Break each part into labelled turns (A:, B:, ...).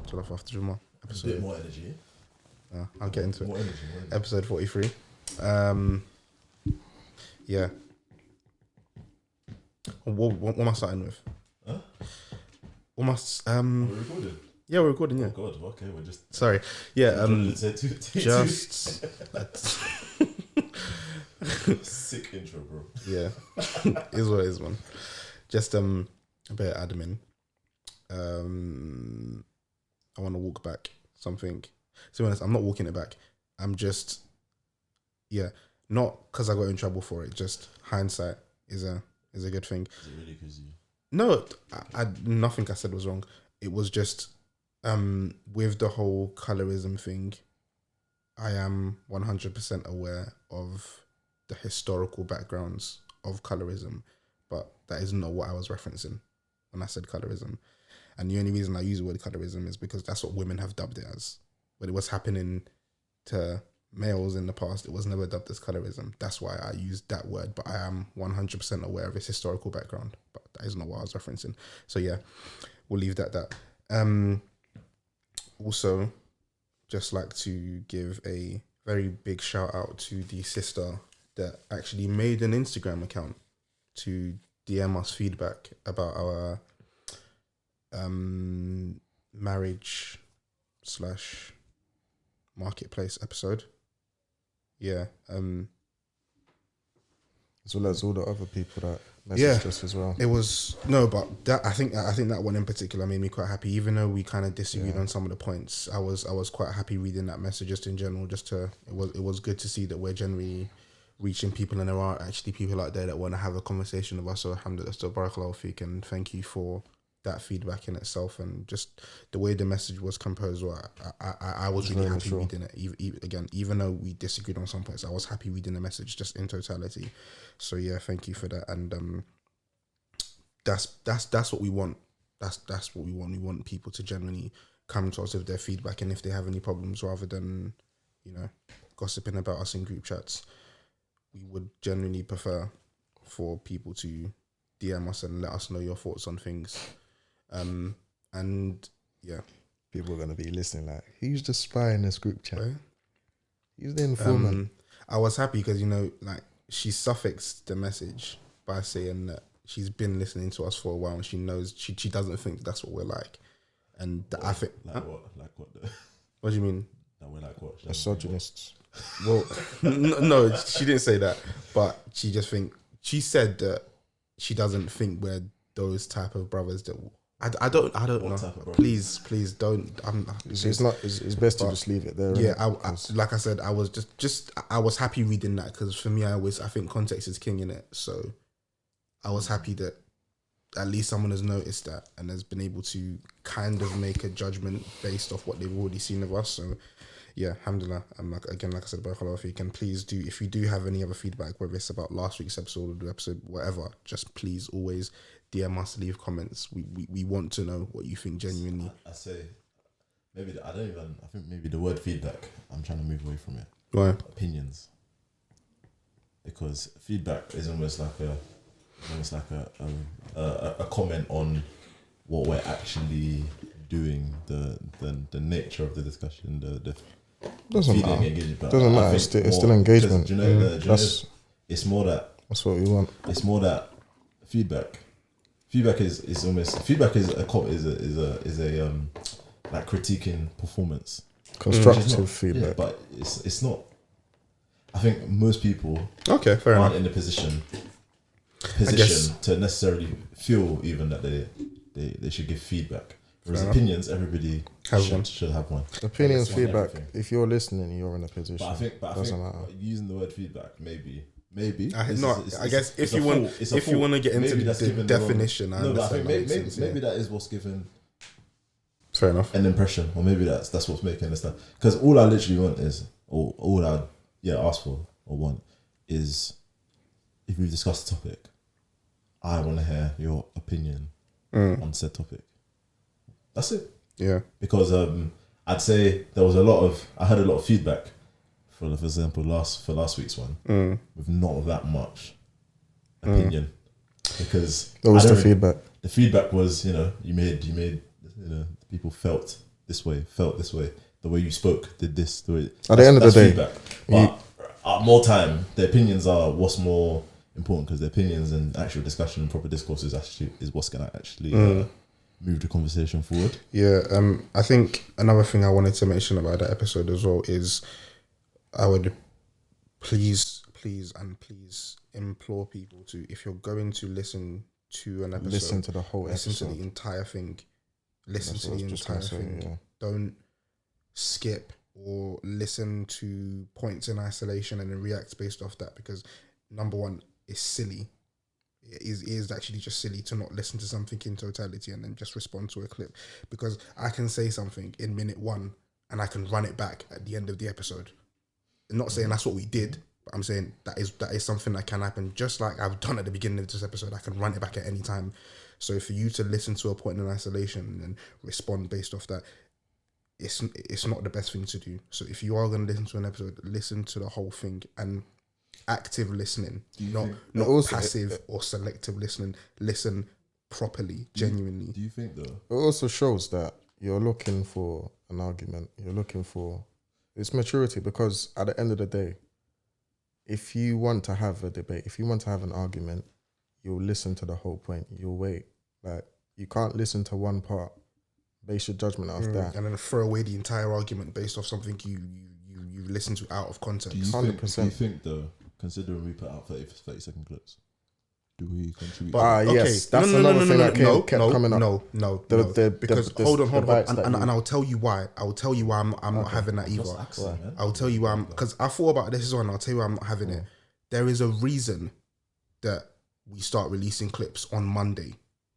A: Jollof after Jummah.
B: A bit more energy.
A: I'll get into
B: more
A: it.
B: Energy.
A: Episode 43. Yeah. What am I starting with?
B: Huh?
A: What am I,
B: We're recording.
A: Yeah, we're recording. Yeah.
B: Oh God. Okay, we're just.
A: Sorry. Yeah.
B: Just. Sick intro, bro.
A: Yeah. Is what it is, man. Just a bit of admin. I want to walk back something. To be honest, I'm not walking it back. I'm just, not because I got in trouble for it. Just hindsight is a good thing.
B: Is it really because you?
A: No, nothing I said was wrong. It was just with the whole colorism thing. I am 100% aware of the historical backgrounds of colorism, but that is not what I was referencing when I said colorism. And the only reason I use the word colorism is because that's what women have dubbed it as. But it was happening to males in the past. It was never dubbed as colorism. That's why I used that word. But I am 100% aware of its historical background. But that is not what I was referencing. So yeah, we'll leave that at that. Also, just like to give a very big shout out to the sister that actually made an Instagram account to DM us feedback about our marriage / marketplace episode. Yeah.
C: As well as all the other people that messaged us as well.
A: It was but that I think that one in particular made me quite happy, even though we kind of disagreed on some of the points. I was quite happy reading that message just in general. It was good to see that we're generally reaching people, and there are actually people out there that want to have a conversation with us. So alhamdulillah, so barakallahu feek, and thank you for that feedback in itself, and just the way the message was composed. I was really happy reading it. Even though we disagreed on some points, I was happy reading the message just in totality. So yeah, thank you for that. And that's what we want. That's what we want. We want people to genuinely come to us with their feedback, and if they have any problems, rather than gossiping about us in group chats, we would genuinely prefer for people to DM us and let us know your thoughts on things. And yeah,
C: people are going to be listening like, who's the spy in this group chat?
A: Right?
C: Who's the informant?
A: I was happy because, she suffixed the message by saying that she's been listening to us for a while and she knows she doesn't think that's what we're like. And I think... What do you mean?
B: That we're like what?
C: Misogynists.
A: Well, no, she didn't say that. But she said that she doesn't think we're those type of brothers that... I don't know. Please don't.
C: It's best to just leave it there.
A: Yeah, like I said, I was I was happy reading that because for me, I think context is king in it. So I was happy that at least someone has noticed that and has been able to kind of make a judgment based off what they've already seen of us. So yeah, alhamdulillah. Like I said, barakallahu feek, and please do, if you do have any other feedback, whether it's about last week's episode or the episode, whatever, just please always DM us, leave comments. We want to know what you think genuinely.
B: I say, I think maybe the word feedback, I'm trying to move away from it.
A: Why?
B: Opinions. Because feedback is almost like a comment on what we're actually doing, the nature of the discussion, the
C: doesn't matter. Doesn't matter. It's still engagement.
B: It's more that.
C: That's what we want.
B: It's more that feedback. Feedback is a like critiquing performance.
C: Constructive feedback.
B: Yeah, but it's not. I think most people
A: fair
B: aren't
A: enough.
B: in the position to necessarily feel even that they should give feedback. Whereas opinions, everybody should have one.
C: Opinions, feedback. If you're listening, you're in a position.
B: But I think
C: matter.
B: Using the word feedback, maybe.
A: I guess if you want to get into the definition,
B: maybe that is what's given.
A: Fair enough.
B: An impression, or maybe that's what's making this stuff. Because all I literally want is, or all I ask for or want is, if we've discussed the topic, I want to hear your opinion on said topic. That's it.
A: Yeah.
B: Because I'd say I heard a lot of feedback. For example, for last week's one, with not that much opinion, because
C: what was the feedback?
B: The feedback was, you made people felt this way, felt this way, the way you spoke, did this, the way.
C: At the end of the day,
B: feedback. But more time, the opinions are what's more important, because the opinions and actual discussion and proper discourse is what's gonna actually move the conversation forward.
A: Yeah, I think another thing I wanted to mention about that episode as well is I would please implore people to, if you're going to listen to an episode,
C: listen to the whole
A: listen
C: episode.
A: to the entire thing. Listen to the entire thing.
C: Yeah.
A: Don't skip or listen to points in isolation and then react based off that, because number one, it's silly. It is actually just silly to not listen to something in totality and then just respond to a clip, because I can say something in minute 1 and I can run it back at the end of the episode. I'm not saying that's what we did, but I'm saying that is something that can happen. Just like I've done at the beginning of this episode, I can run it back at any time. So for you to listen to a point in isolation and respond based off that, it's not the best thing to do. So if you are going to listen to an episode, listen to the whole thing, and active listening, not also passive or selective listening. Listen properly, genuinely.
B: Do you think though?
C: It also shows that you're looking for an argument. You're looking for it's maturity, because at the end of the day, if you want to have a debate, if you want to have an argument, you'll listen to the whole point. You'll wait. Like, you can't listen to one part, base your judgment off that,
A: and then throw away the entire argument based off something you listened to out of context.
C: 100%.
B: Do you think though, considering we put out 30-second clips, do we contribute?
C: But yes, that's another thing that kept coming up.
A: No.
C: Because
A: hold on, and I'll tell you why. I'm not having that either. I'll tell you why. Because I thought about this as well, and I'll tell you why I'm not having it. There is a reason that we start releasing clips on Monday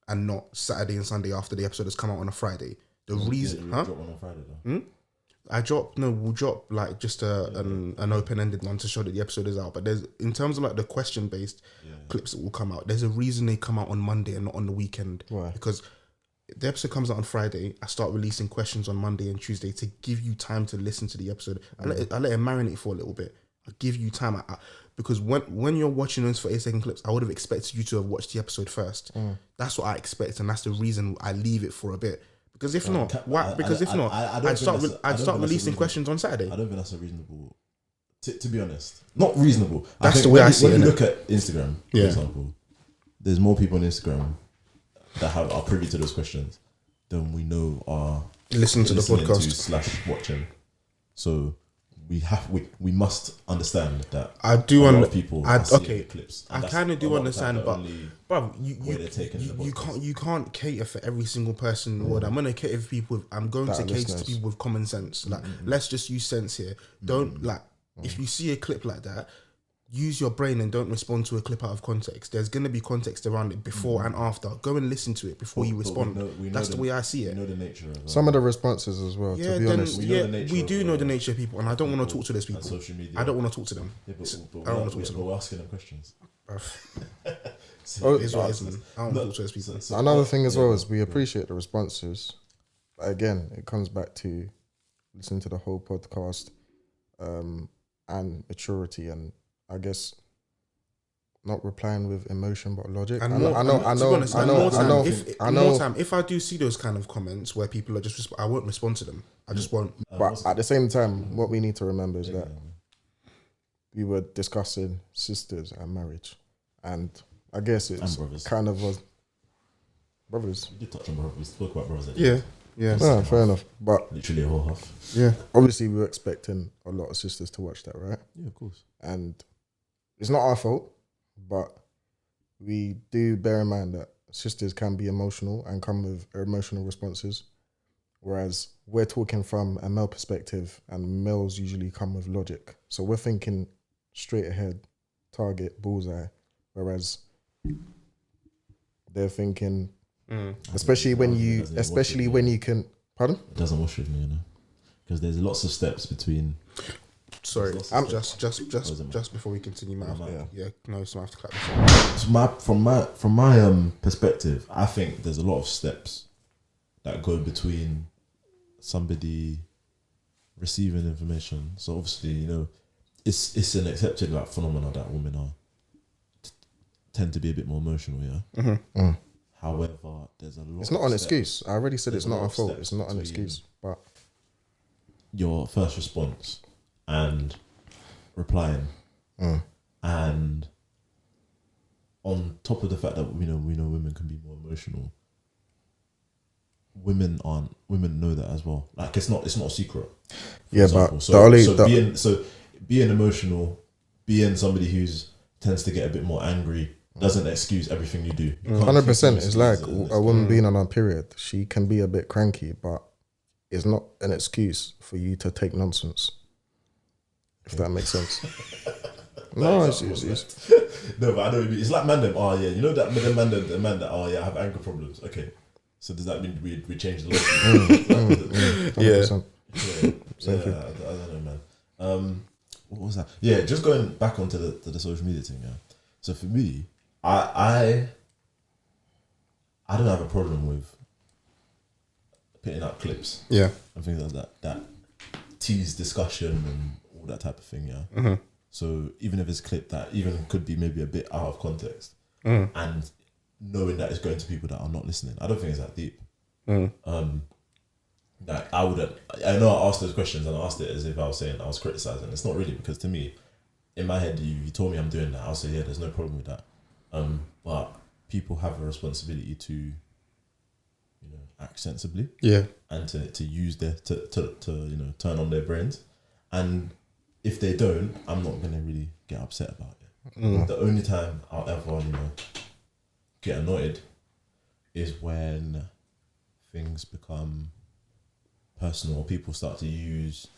A: and not Saturday and Sunday after the episode has come out on a Friday. The reason,
B: drop one on Friday though.
A: We'll drop like just an open-ended one to show that the episode is out. But there's, in terms of like the question-based clips that will come out, there's a reason they come out on Monday and not on the weekend.
C: Why?
A: Because the episode comes out on Friday, I start releasing questions on Monday and Tuesday to give you time to listen to the episode. I let it marinate for a little bit. I give you time. Because when you're watching those 30-second clips, I would have expected you to have watched the episode first. That's what I expect, and that's the reason I leave it for a bit. Because if not, I'd start releasing questions on Saturday.
B: I don't think that's a reasonable. To be honest, not reasonable.
A: That's the way I see it.
B: When you look at Instagram, for example, there's more people on Instagram that are privy to those questions than we know are
A: listening to the podcast
B: / watching. So we must understand that
A: I do.
B: A lot of people clips.
A: I kind of do understand, but bro, you can't cater for every single person in the world. I'm gonna cater for people. I'm going to cater to people with common sense. Like, let's just use sense here. Don't if you see a clip like that, use your brain and don't respond to a clip out of context. There's going to be context around it before and after. Go and listen to it before you respond. That's the way I see it.
B: We know the nature of
C: some of the responses as well.
A: Yeah,
C: to be honest,
A: we do know the nature of people, and I don't want to talk to those people.
B: Social media.
A: I don't want to talk to them.
B: Yeah, but
A: I don't want to talk to them.
B: We're asking them questions.
A: It's what it is, man. I don't want to talk to those people.
C: Another thing as well is we appreciate the responses. But again, it comes back to listening to the whole podcast and maturity, and I guess not replying with emotion but logic.
A: And
C: I know.
A: If I do see those kind of comments where people are just, I won't respond to them. I just won't.
C: But at the same time, what we need to remember is that we were discussing sisters and marriage, and I guess it's kind of was brothers.
B: We did touch on brothers. We spoke about brothers.
A: Yeah.
C: No, fair enough. But
B: literally a whole half.
A: Yeah.
C: Obviously, we were expecting a lot of sisters to watch that, right?
B: Yeah, of course.
C: And it's not our fault, but we do bear in mind that sisters can be emotional and come with emotional responses, whereas we're talking from a male perspective, and males usually come with logic. So we're thinking straight ahead, target, bullseye, whereas they're thinking. Especially when you can. Pardon?
B: It doesn't wash with me, because there's lots of steps between.
A: Sorry, I'm just before we continue, it's my have to clap this up.
B: From my perspective, I think there's a lot of steps that go between somebody receiving information. So obviously, it's an accepted phenomenon that women tend to be a bit more emotional. Yeah. However, there's a lot.
C: It's not an excuse. I already said it's not our fault. It's not an excuse, but
B: your first response and replying, and on top of the fact that we know women can be more emotional, women know that as well. Like it's not a secret.
C: Yeah,
B: example.
C: but
B: being emotional, being somebody who's tends to get a bit more angry doesn't excuse everything you do.
C: 100%. It's like a woman being on her period. She can be a bit cranky, but it's not an excuse for you to take nonsense. If that makes sense. No, it's
B: no, but I know what you mean. It's like man them. Oh yeah, you know that the man that. Oh yeah, I have anger problems. Okay, so does that mean we change the law?
C: Yeah.
B: Same thing. I don't know, man. What was that? Yeah, just going back onto the social media thing. Yeah. So for me, I don't have a problem with putting out clips.
A: Yeah.
B: And things like that tease discussion and all that type of thing. Yeah. So even if it's a clip that even could be maybe a bit out of context, and knowing that it's going to people that are not listening, I don't think it's that deep. Like I know I asked those questions and I asked it as if I was saying I was criticizing. It's not really, because to me, in my head, you told me I'm doing that, I'll say yeah, there's no problem with that. But people have a responsibility to, act sensibly.
A: Yeah.
B: And to use their to turn on their brains, and if they don't, I'm not gonna really get upset about it. The only time I'll ever get annoyed is when things become personal, or people start to use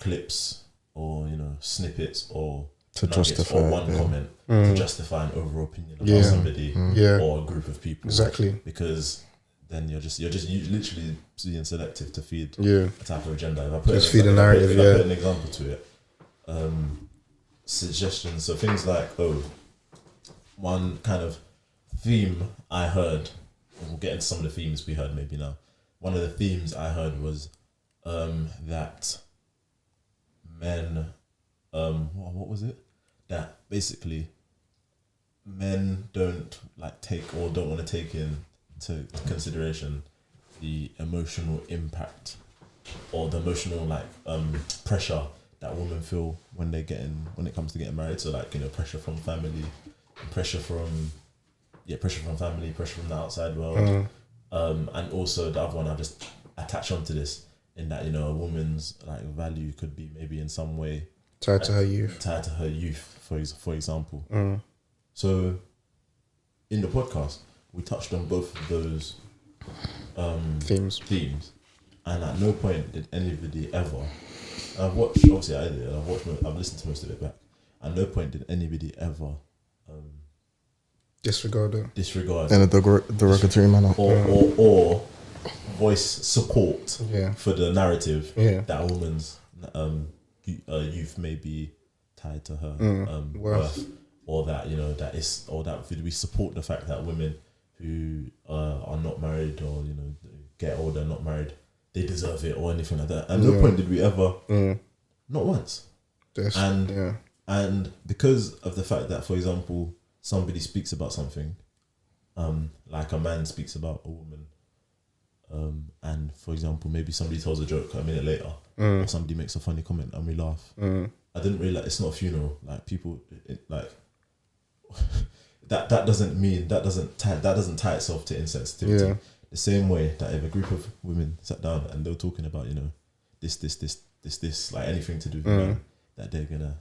B: clips or snippets or
C: to
B: nuggets
C: justify
B: or one comment to justify an overall opinion about somebody or a group of people.
A: Exactly.
B: Because then you're literally being selective to feed
A: Yeah.
B: a type of agenda. If I put
A: Just feed a narrative.
B: if I put an example to it, suggestions. So things like, one kind of theme I heard. We'll get into some of the themes we heard maybe now. One of the themes I heard was that men, what was it? That basically men don't take or don't want to take into consideration the emotional impact or the emotional pressure that women feel when it comes to getting married. So pressure from family, pressure from family, pressure from the outside world. And also the other one I just attach onto this, in that a woman's value could be maybe in some way
A: Tied to her youth.
B: for example. So in the podcast we touched on both of those
A: Themes.
B: And at no point did anybody ever, I've listened to most of it back, at no point did anybody ever
A: Disregard
C: in a derogatory manner,
B: or voice support for the narrative that a woman's youth may be tied to her worth, or that we support the fact that women who are not married or get older, not married, they deserve it or anything like that. At no point did we ever, not once. And because of the fact that, for example, somebody speaks about something, like a man speaks about a woman, and for example, maybe somebody tells a joke a minute later, or somebody makes a funny comment and we laugh. I didn't realize it's not a funeral. People, that doesn't tie itself to insensitivity.
A: Yeah.
B: The same way that if a group of women sat down and they were talking about this anything to do with men, that they're gonna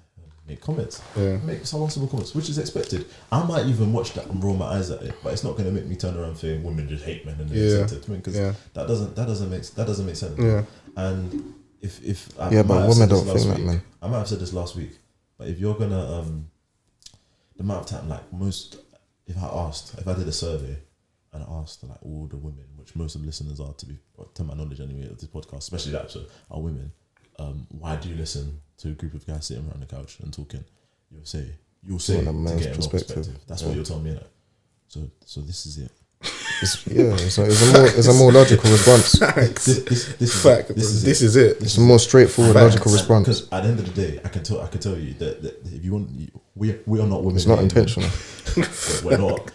B: make comments, make some sensible comments, which is expected. I might even watch that and roll my eyes at it, but it's not going to make me turn around saying women just hate men and they're insensitive to men, because that doesn't make sense.
C: Yeah.
B: And if
C: but women don't think that, man.
B: I might have said this last week, but if you're gonna the amount of time if I did a survey and I asked all the women, which most of the listeners are, to my knowledge anyway, of this podcast, especially that episode, are women. Why do you listen to a group of guys sitting around the couch and talking? You'll say
C: From a
B: to
C: man's
B: get a
C: perspective.
B: That's what you're telling me. So this is it.
C: It's a more logical response.
B: This is it.
C: It's a more straightforward, logical response.
B: Because at the end of the day, I can tell you that if you want, we are not women.
C: It's not intentional.
B: We're not.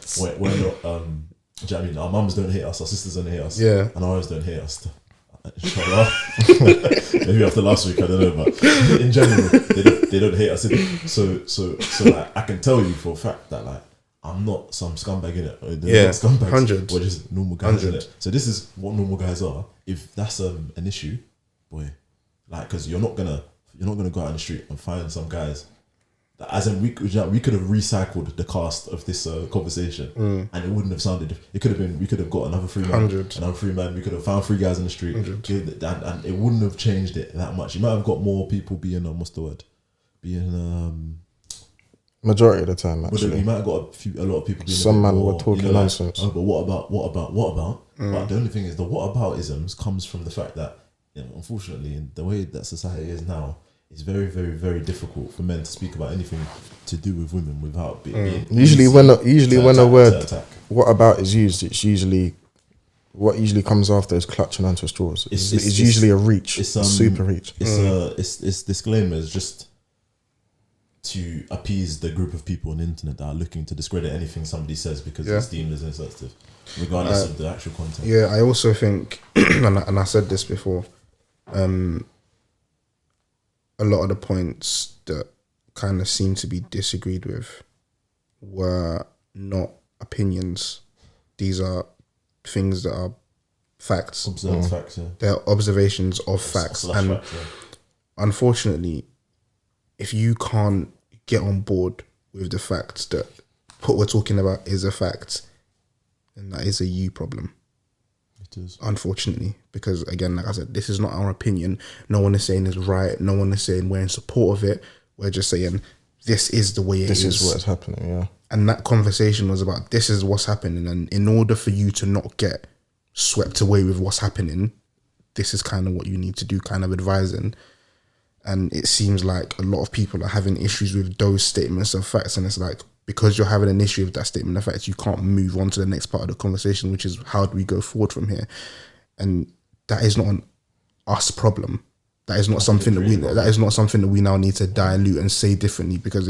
B: Do you know what I mean? Our mums don't hate us. Our sisters don't hate us.
A: Yeah.
B: And our wives don't hate us. inshallah. Maybe after last week, I don't know, but in general, they don't hate us. So like, I can tell you for a fact that like I'm not some scumbag in it. They're not scumbags.
A: 100.
B: We're just normal guys in it. So this is what normal guys are. If that's an issue, boy, like, because you're not gonna go out on the street and find some guys. As in, we could have recycled the cast of this conversation, and it wouldn't have sounded. It could have been. We could have got another 3 man, another 3 man. We could have found 3 guys in the street, and it wouldn't have changed it that much. You might have got more people being what's the word? Being
C: majority of the time, actually.
B: You might have got a lot of people. Being
C: some man were talking nonsense.
B: But what about? But the only thing is, the what about isms comes from the fact that, unfortunately, in the way that society is now. It's very, very, very difficult for men to speak about anything to do with women without being
C: usually when a word "what about" is used, it's usually what usually comes after is clutching onto straws. It's usually a reach. It's a super reach.
B: It's disclaimers just to appease the group of people on the internet that are looking to discredit anything somebody says because it's deemed as insensitive, regardless of the actual content.
A: Yeah, I also think, and I said this before. A lot of the points that kind of seemed to be disagreed with were not opinions. These are things that are facts.
B: Observed facts, yeah.
A: They're observations of facts. And unfortunately, if you can't get on board with the facts that what we're talking about is a fact, then that is a you problem. Unfortunately, because again, like I said, this is not our opinion. No one is saying it's right. No one is saying we're in support of it. We're just saying this is the way it is.
C: This is what's happening, yeah.
A: And that conversation was about this is what's happening. And in order for you to not get swept away with what's happening, this is kind of what you need to do, kind of advising. And it seems like a lot of people are having issues with those statements of facts. And it's like, because you're having an issue with that statement of facts, you can't move on to the next part of the conversation, which is how do we go forward from here? And that is not an us problem. That is not something that we now need to dilute and say differently because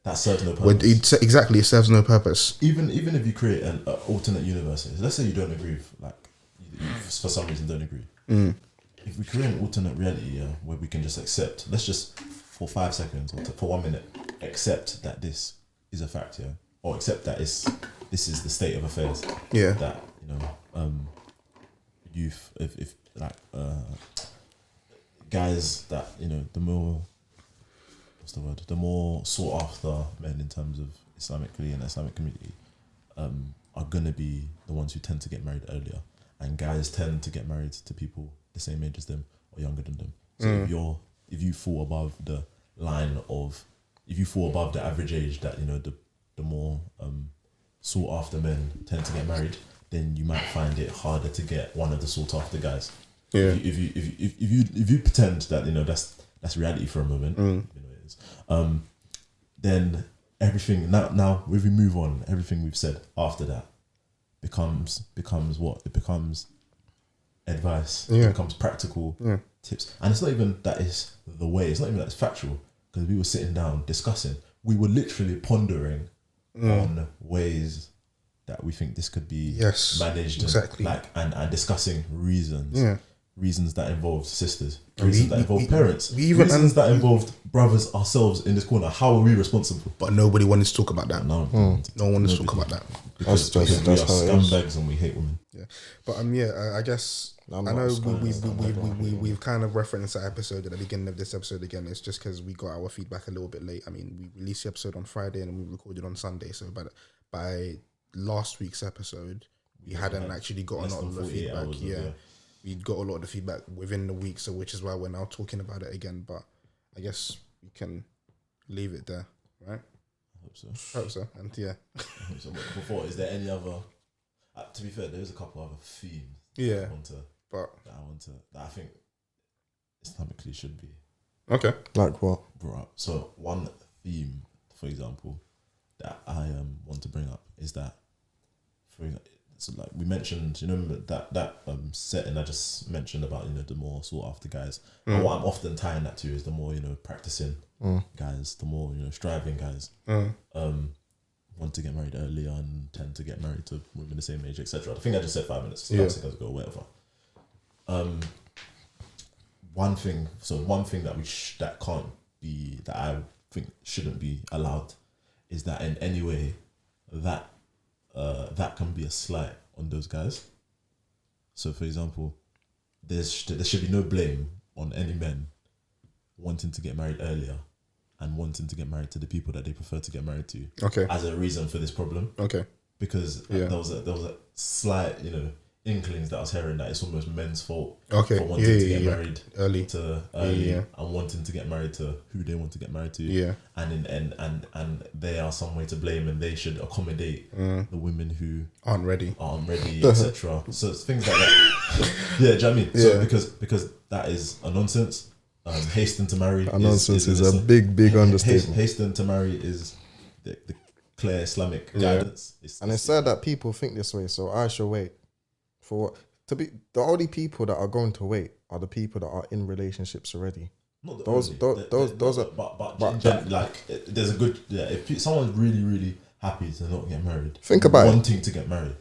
B: that serves no purpose.
A: Exactly, it serves no purpose.
B: Even if you create an alternate universe, let's say you don't agree, you for some reason don't agree. If we create an alternate reality, where we can just accept, let's just for 5 seconds or for 1 minute accept that this is a fact, or accept that this is the state of affairs.
A: Yeah.
B: That youth, if guys that the more the more sought after men in terms of Islamically and the Islamic community are gonna be the ones who tend to get married earlier, and guys tend to get married to people the same age as them or younger than them. So if you fall above the line of, if you fall above the average age that the more sought after men tend to get married, then you might find it harder to get one of the sought after guys.
A: Yeah.
B: If you pretend that that's reality for a moment, it is. Then everything now if we move on, everything we've said after that becomes what? It becomes advice. It becomes practical tips. And it's not even that it's the way. It's not even that it's factual, because we were sitting down discussing. We were literally pondering on ways that we think this could be managed,
A: exactly.
B: and discussing reasons that involve sisters, reasons that involve parents, reasons that involved brothers ourselves in this corner. How are we responsible?
A: But nobody wanted to talk about that.
B: No
A: one wanted to talk about that.
B: Because we are scumbags and we hate women.
A: Yeah, but I guess I know we've kind of referenced that episode at the beginning of this episode again. It's just because we got our feedback a little bit late. I mean, we released the episode on Friday and we recorded on Sunday. So by last week's episode, we hadn't actually gotten a lot of the feedback. We'd got a lot of the feedback within the week, so which is why we're now talking about it again. But I guess we can leave it there, right? I hope so. And
B: Before, is there any other? To be fair, there's a couple other themes.
A: Yeah,
B: that I think Islamically should be
A: okay. Like what?
B: Brought up. So one theme, for example, that I want to bring up is that, for example, so like we mentioned, that setting I just mentioned about the more sought after guys. And what I'm often tying that to is the more practicing guys, the more striving guys want to get married earlier and tend to get married to women the same age, etc. I think I just said 5 minutes, 5 seconds ago, or whatever. one thing that that can't be, that I think shouldn't be allowed, is that in any way that that can be a slight on those guys. So, for example, there should be no blame on any men wanting to get married earlier and wanting to get married to the people that they prefer to get married to.
A: Okay.
B: As a reason for this problem.
A: Okay.
B: Because there was a slight, inklings that I was hearing that it's almost men's fault
A: Okay.
B: for wanting to get married
A: early
B: and wanting to get married to who they want to get married to.
A: Yeah.
B: And they are some way to blame, and they should accommodate the women who
A: aren't ready,
B: etc. So it's things like that. Yeah, do you know what I mean?
A: Yeah.
B: So because that is a nonsense. Hasten to marry.
C: Nonsense is a big understatement.
B: Hasten to marry is the clear Islamic guidance.
C: And it's sad that people think this way. So I shall wait for what to be. The only people that are going to wait are the people that are in relationships already.
B: Not the
C: those are.
B: But like, there's a good. Yeah, if someone's really happy to not get married,
C: think about
B: wanting to get married,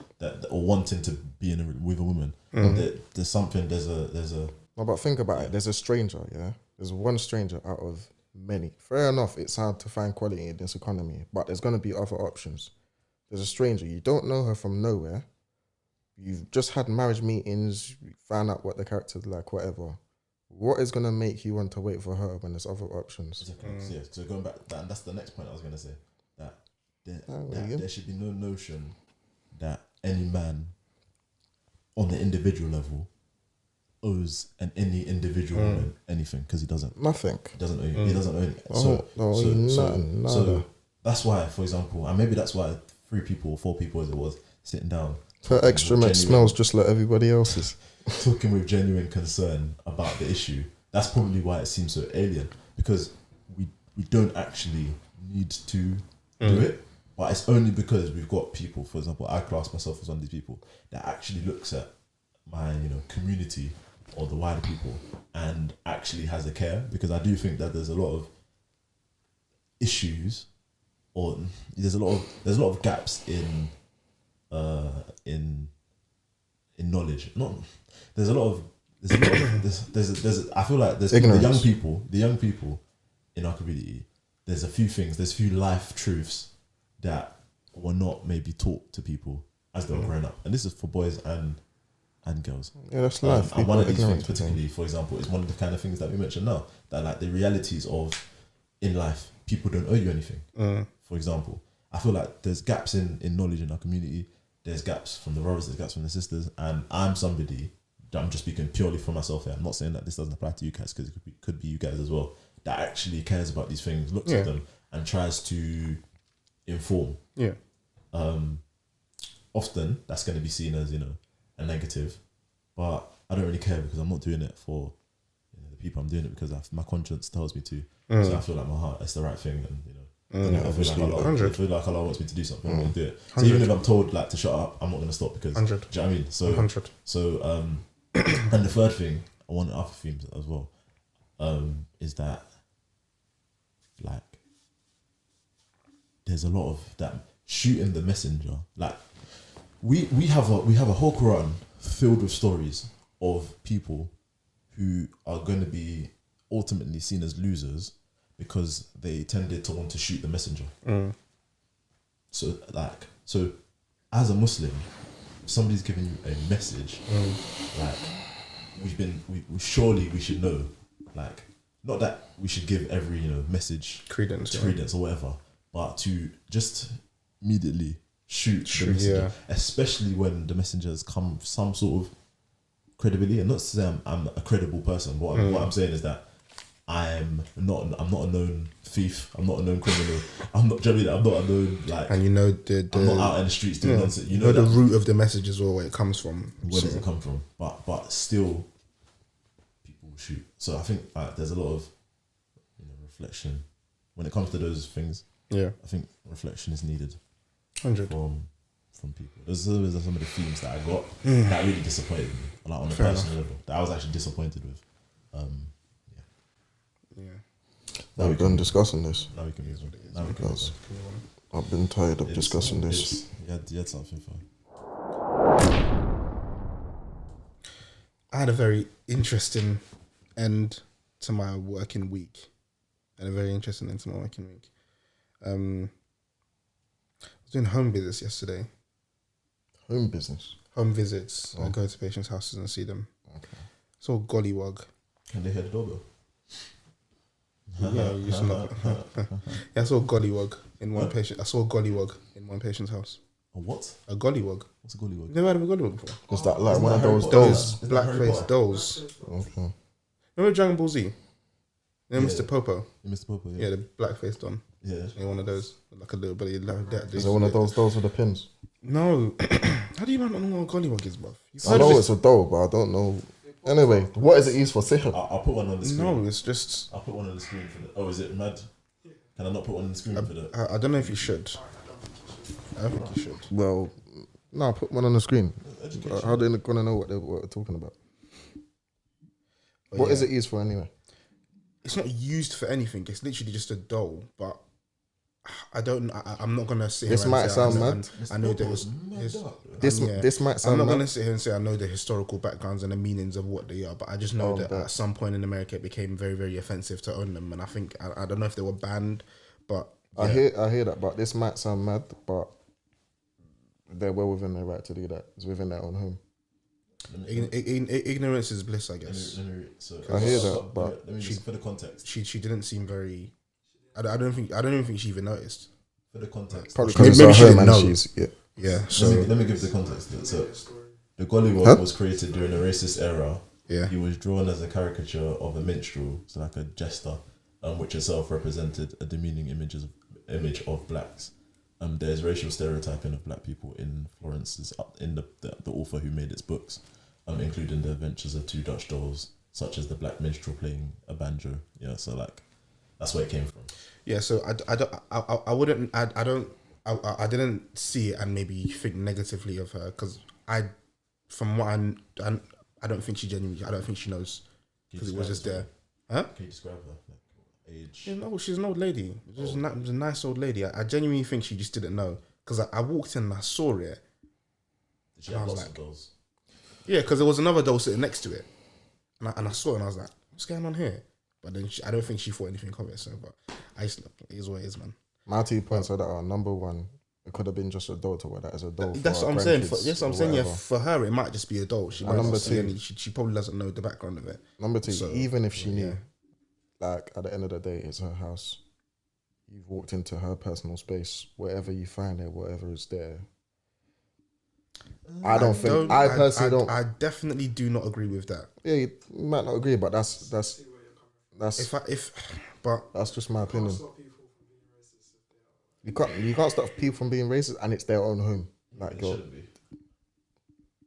B: or wanting to be with a woman, there's something. There's a.
C: No, but think about it. There's a stranger. Yeah, there's one stranger out of many. Fair enough. It's hard to find quality in this economy, but there's going to be other options. There's a stranger. You don't know her from nowhere. You've just had marriage meetings. You found out what the character's like, whatever. What is going to make you want to wait for her when there's other options?
B: Exactly. Yeah. So going back, and that's the next point I was going to say. That there should be no notion that any man on the individual level owes any individual woman anything, because he doesn't.
C: Nothing.
B: He doesn't owe you. He doesn't owe
C: anything.
B: So that's why, for example, and maybe that's why 3 people or 4 people, as it was, sitting down.
C: Her excrement smells just like everybody else's.
B: Talking with genuine concern about the issue. That's probably why it seems so alien, because we don't actually need to do it, but it's only because we've got people. For example, I class myself as one of these people that actually looks at my community or the wider people and actually has a care, because I do think that there's a lot of issues, or there's a lot of gaps in knowledge. There's a lot of I feel like there's
C: ignorance.
B: the young people in our community. There's a few life truths that were not maybe taught to people as they were growing up, and this is for boys and girls.
C: Yeah, that's life.
B: And one of these things, particularly, for example, is one of the kind of things that we mentioned now, that like the realities of in life, people don't owe you anything. For example, I feel like there's gaps in knowledge in our community. There's gaps from the brothers, there's gaps from the sisters, and I'm just speaking purely for myself here. I'm not saying that this doesn't apply to you guys, because it could be you guys as well, that actually cares about these things, looks at them, and tries to inform.
A: Yeah.
B: Often that's going to be seen as a negative, but I don't really care, because I'm not doing it for the people. I'm doing it because my conscience tells me to. So I feel like my heart, it's the right thing, and I feel like Allah wants me to do something. I'm going to do it. So even if I'm told like to shut up, I'm not going to stop, because
A: 100.
B: Do you know what I mean? So
A: 100.
B: So and the third thing, I want other themes as well, is that like there's a lot of that shooting the messenger. Like we have a whole Quran filled with stories of people who are going to be ultimately seen as losers because they tended to want to shoot the messenger. So as a Muslim, if somebody's giving you a message, like surely we should know, like, not that we should give every message credence or whatever, but to just immediately shoot the messenger, especially when the messenger has come with some sort of credibility. And not to say I'm a credible person, but what I'm saying is that I'm not a known thief. I'm not a known criminal. I'm not a known, like, and
A: I'm
B: not out in the streets doing nonsense. You know
A: the root of the message as well, where it comes from.
B: Where does it come from? But still, people shoot. So I think there's a lot of reflection when it comes to those things. Yeah, I think reflection is needed.
A: 100
B: from people. Those are some of the themes that I got that really disappointed me, like on a personal level, that I was actually disappointed with.
C: Now we're done discussing this.
B: Now we can move on.
C: Because I've been tired of discussing this.
B: You had something fun.
A: I had a very interesting end to my working week. I was doing home visits yesterday.
C: Home business.
A: Home visits. I go to patients' houses and see them.
C: Okay.
A: Saw Golliwog.
B: Can they hear the doorbell?
A: Yeah, you just knock. Yeah, I saw Golliwog in one patient. I saw Golliwog in one patient's house.
B: A what?
A: A Gollywog.
B: What's a gollywog?
A: Never heard of a Gollywog before.
C: Is that like one of
B: Harry
C: those
B: Potter?
C: dolls?
B: Is that Harry
A: Blackface
B: Potter?
A: dolls.
C: Okay.
A: Remember Dragon Ball Z? You know
B: Yeah.
A: Mr. Popo?
B: Mr. Popo,
A: Yeah, the blackface don.
B: Yeah.
A: Yeah, one of those. Like a little buddy. Like that.
C: Is it one of those dolls with the pins?
A: No. How do you not know what a Gollywog is, bruv? You've
C: I
A: heard of
C: know
A: it?
C: it's a doll, but I don't know. Anyway, what is it used for? Say it.
B: I'll put one on the screen.
A: No, it's just.
B: I'll put one on the screen for the. Oh, is it mad? Can I not put one on the screen for the?
A: I don't know if you should. I don't think you should.
C: Well, no, put one on the screen.
B: Education.
C: How are they gonna know what we're talking about?
A: But
C: What
A: yeah.
C: is it used for anyway?
A: It's not used for anything. It's literally just a doll. But I'm not gonna sit here.
C: This
A: and
C: might
A: say
C: sound
A: I know-
C: mad.
A: I know there was.
C: This might
A: I'm
C: sound
A: not
C: mad.
A: gonna sit here and say I know the historical backgrounds and the meanings of what they are, but I just know that at some point in America it became very, very offensive to own them, and I think I don't know if they were banned, but
C: I hear that, but this might sound mad, but they're well within their right to do that. It's within their own home.
A: Ignorance is bliss, I guess.
C: I hear that, but
B: let me just, for the context.
A: She didn't seem very. I don't even think she even noticed.
B: For the context.
C: probably
A: Maybe
C: because it's
A: she
C: her home
A: didn't
C: and
A: know.
C: she's
A: Yeah. So
B: Let me give the context. So, the Golliwog was created during a racist era.
A: yeah.
B: He was drawn as a caricature of a minstrel, so like a jester, which itself represented a demeaning image of blacks. There's racial stereotyping of black people in Florence in the author who made its books, including the adventures of two Dutch dolls, such as the black minstrel playing a banjo. Yeah, so like that's where it came from.
A: Yeah. So I didn't see it and maybe think negatively of her because from what I don't think she genuinely. I don't think she knows because it was just there. Huh?
B: Can you describe her? Like age?
A: Yeah, no, she's an old lady. It was a nice old lady. I genuinely think she just didn't know because I walked in and I saw it.
B: Did she have
A: I was
B: lots of
A: like-
B: dolls?
A: Yeah, because there was another doll sitting next to it, and I saw it and I was like, "What's going on here?" But then I don't think she thought anything of it. So, but it is what it is, man.
C: my 2 points are that are number one. It could have been just a doll to wear that as a doll.
A: That's
C: for
A: what I'm
C: our
A: saying.
C: grandkids
A: Yes, I'm
C: or
A: saying. Yeah,
C: whatever.
A: for her, it might just be a doll. She might
C: number
A: not see
C: two.
A: any. She probably doesn't know the background of it.
C: Number two,
A: So,
C: even if she
A: yeah.
C: knew, like at the end of the day, it's her house. You've walked into her personal space. Wherever you find it, whatever is there. I personally don't.
A: I definitely do not agree with that.
C: Yeah, you might not agree, but that's just my opinion. You can't stop people from being racist, and it's their own home. Like
B: They shouldn't be.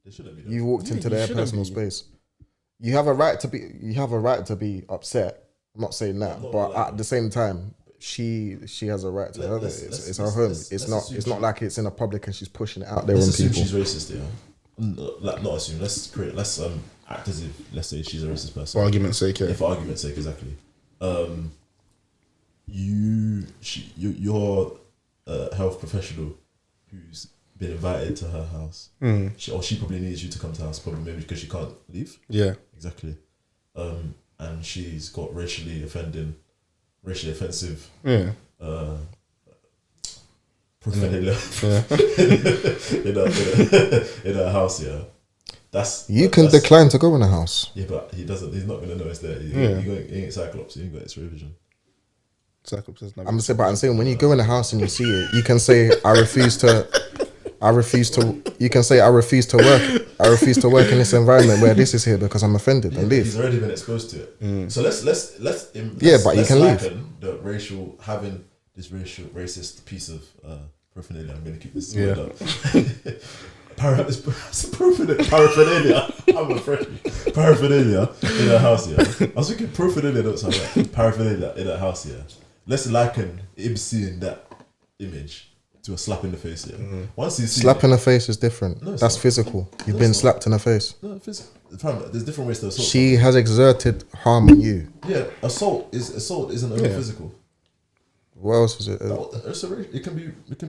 B: They shouldn't be.
C: you walked
A: Yeah,
C: into
A: you
C: their
A: shouldn't
C: personal
A: be.
C: space. You have a right to be. You have a right to be upset. I'm not saying that, but at the same time, she has a right to have it. It's her home. It's not like it's in a public and she's pushing it out there on
B: Let's assume
C: people.
B: she's racist, yeah. Like not assume. Let's act as if let's say she's a racist person.
A: For argument's sake, yeah.
B: Yeah, for argument's sake, exactly. You're a health professional who's been invited to her house. She probably needs you to come to her house, probably maybe because she can't leave.
A: Yeah.
B: Exactly. And she's got racially offensive
A: Yeah.
B: paraphernalia in her house, yeah.
C: You can decline to go in a house.
B: Yeah, but he's not gonna know it's there. He ain't Cyclops, he ain't got X-ray vision.
A: Cyclops has never.
C: I'm saying when you go in a house and you see it, you can say I refuse to. You can say I refuse to work. I refuse to work in this environment where this is here because I'm offended and leave.
B: He's already been exposed to it. So let's
C: but you can leave.
B: The having this racist piece of paraphernalia. I'm gonna keep this
A: Yeah.
B: up. Paraphernalia. I'm afraid. Paraphernalia in a house, yeah. I was thinking paraphernalia don't sound right. Paraphernalia in a house, yeah. Let's liken him seeing that image to a slap in the face, yeah. Once you see
C: Slap in the face is different.
B: No, it's
C: That's
B: not.
C: physical. You've
B: No,
C: been
B: it's not.
C: slapped in the face.
B: no, there's different ways to assault.
C: She has exerted harm on you.
B: Yeah, assault isn't only physical.
C: What else is it?
B: It can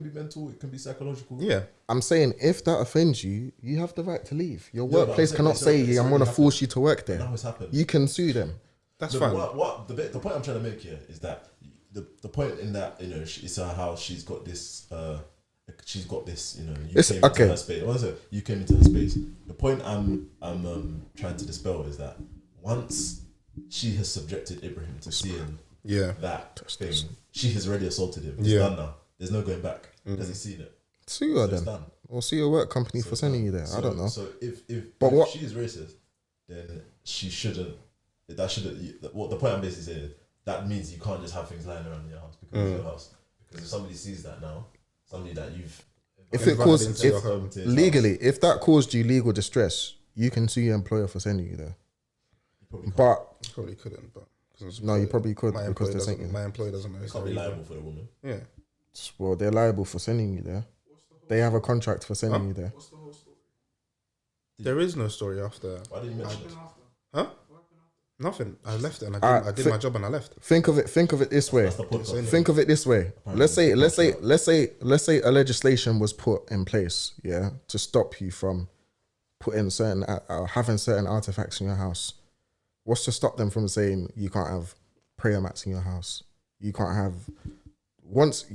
B: be mental. It can be psychological.
A: Yeah.
C: I'm saying if that offends you, you have the right to leave. Your
B: Yeah, but
C: workplace
B: I'm saying
C: cannot
B: it's
C: say,
B: already
C: I'm going to
B: happened.
C: force you to work there.
B: Now it's happened.
C: You can sue them.
A: That's
B: No,
A: fine.
B: What the point I'm trying to make here is that the point in that, you know, it's her house. She's got this. You know, you
C: It's
B: came into
C: okay.
B: her space. What is it? You came into her space. The point I'm trying to dispel is that once she has subjected Ibrahim to seeing that thing, she has already assaulted him. It's done now. There's no going back because he's seen it.
C: Sue her
B: So it's
C: then.
B: done.
C: Or sue your work company for sending you there. I don't know.
B: So if
C: But
B: she is racist, then she shouldn't. That shouldn't. What the point I'm basically saying is that means you can't just have things lying around in your house because it's your house. Because if somebody sees that now, somebody that you've
C: If it caused,
A: into your
C: if
A: home.
C: legally, if that caused you legal distress, you can sue your employer for sending you there. But
A: Probably couldn't, but
C: no, you probably could
A: my
C: because
A: employer
C: they're
A: doesn't.
C: saying
A: My employer doesn't know.
B: you can't be liable for the woman.
A: Yeah.
C: well, they're liable for sending you there. They have a contract for sending you there.
A: There is no story after.
B: Why didn't you mention it?
A: Huh? Nothing. I left and
C: Alright,
A: I did my job and I left.
C: Think of it this way.
B: That's the podcast.
C: Think of it this way. Let's say a legislation was put in place, yeah, to stop you from putting having certain artifacts in your house. What's to stop them from saying you can't have prayer mats in your house? You can't have once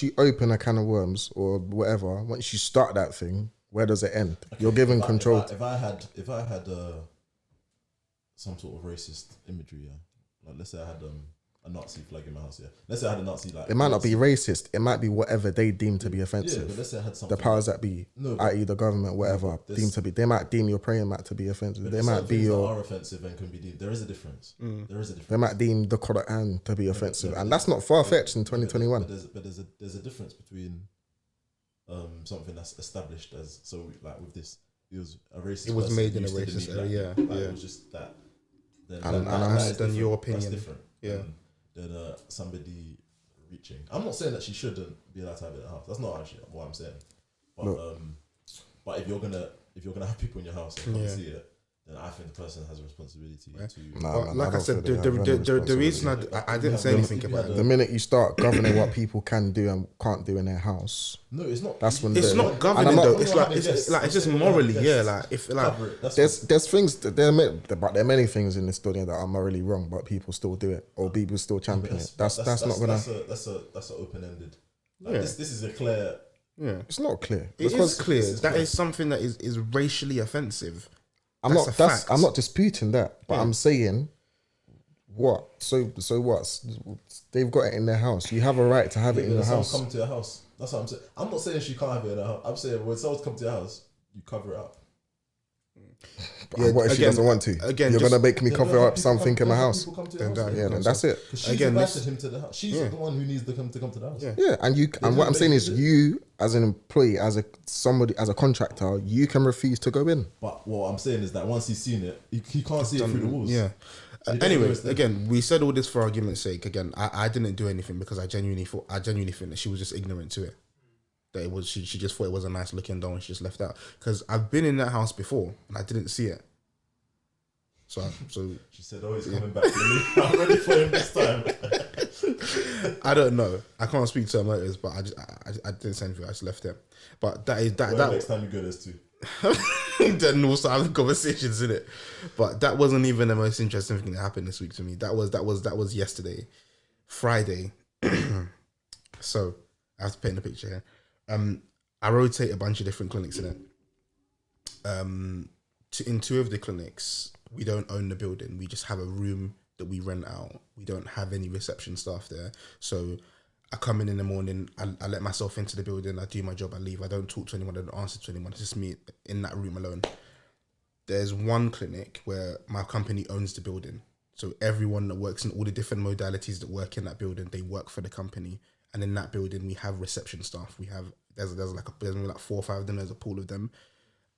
C: you open a can of worms or whatever. Once you start that thing, where does it end? You're given control.
B: If I had some sort of racist imagery, yeah, like let's say I had a Nazi flag in my house, yeah. Let's say I had a Nazi like.
C: It might not be racist. It might be whatever they deem to be
B: Yeah,
C: offensive.
B: but let's say I had something.
C: The powers that be,
B: No,
C: i.e. the government, whatever,
B: there's-
C: deem to be. They might deem your praying mat to be offensive.
B: but
C: They
B: there's
C: might
B: certain
C: be
B: things that
C: your.
B: are offensive and can be deemed. There is a difference. There is a difference.
C: They might deem the Quran to be offensive,
B: but
C: and that's not far fetched in
B: But
C: 2021.
B: there's a difference between something that's established as like with this. It was a racist.
A: It was
B: person
A: made in a
B: used to
A: racist
B: demean
A: area,
B: black people.
A: yeah.
B: It was just that. Then
C: And
B: that
C: I'm-
B: is
A: then your
B: different. That's
A: opinion.
B: different.
A: Yeah.
B: Than somebody reaching. I'm not saying that she shouldn't be allowed to have it in the house. That's not actually what I'm saying. But but if you're gonna have people in your house and come see it, then I think the person has a responsibility to.
A: But
C: man,
A: like I
C: don't
A: said,
C: feel they have any
A: the reason
C: responsibility.
A: I didn't say anything about
C: The
A: it.
C: minute you start governing what people can do and can't do in their house,
B: No, it's not.
C: that's when
A: It's
C: the-
A: not
C: and I'm
A: governing
C: not-
A: though.
B: when
A: It's
B: you're
A: like
B: having guests,
A: it's just
B: I'm saying when
A: morally,
B: you're
A: yeah.
B: having
A: Like if like
B: Cover it. That's
C: there's things but there are many things in this story that are morally wrong, but people still do it or people still champion it. That's not gonna.
B: That's an open ended. Like
A: Yeah.
B: This is a clear.
A: yeah.
C: It's not clear.
A: It is
C: Because
A: clear.
B: this is
A: That
B: clear.
A: is something that is racially offensive.
C: I'm
A: That's
C: not.
A: a
C: That's
A: fact.
C: I'm not disputing that, but
A: Yeah.
C: I'm saying, what? So what? They've got it in their house. You have a right to have it in your
B: Someone's
C: house.
B: come to your house. That's what I'm saying. I'm not saying she can't have it in her house. I'm saying when someone's come to your house, you cover it up.
C: But what if she
A: again-
C: doesn't want to?
A: again,
C: You're
A: just-
C: gonna make me
B: Then
C: cover
B: don't have
C: up
B: people
C: something
B: come-
C: in my
B: don't have
C: house.
B: people come to
A: Then
B: your house.
A: that-
C: Yeah, then that's it.
B: Because she's
A: Again,
B: invited
A: this-
B: him to the house. She's
A: Yeah.
B: the one who needs to come to the house.
A: Yeah.
C: Yeah, and what I'm saying is, you as an employee, as a contractor, you can refuse to go in.
B: But what I'm saying is that once he's seen it, he can't see it through the walls.
A: Yeah.
B: He doesn't
A: Anyway,
B: understand.
A: again, we said all this for argument's sake. Again, I didn't do anything because I genuinely think that she was just ignorant to it. That it was she just thought it was a nice looking doll and she just left out. Because I've been in that house before and I didn't see it. So
B: She said, "Oh, he's coming back to me. I'm ready for him this time."
A: I don't know. I can't speak to her motives, but I didn't say anything. I just left it. But that
B: Next time you go, there's two.
A: then we'll start having conversations in it. But that wasn't even the most interesting thing that happened this week to me. That was yesterday, Friday. So I have to paint a picture here. I rotate a bunch of different clinics in it. In two of the clinics, we don't own the building. We just have a room that we rent out. We don't have any reception staff there. So I come in the morning, I let myself into the building, I do my job, I leave. I don't talk to anyone, I don't answer to anyone. It's just me in that room alone. There's one clinic where my company owns the building. So everyone that works in all the different modalities that work in that building, they work for the company. And in that building, we have reception staff. There's like 4 or 5 of them, there's a pool of them.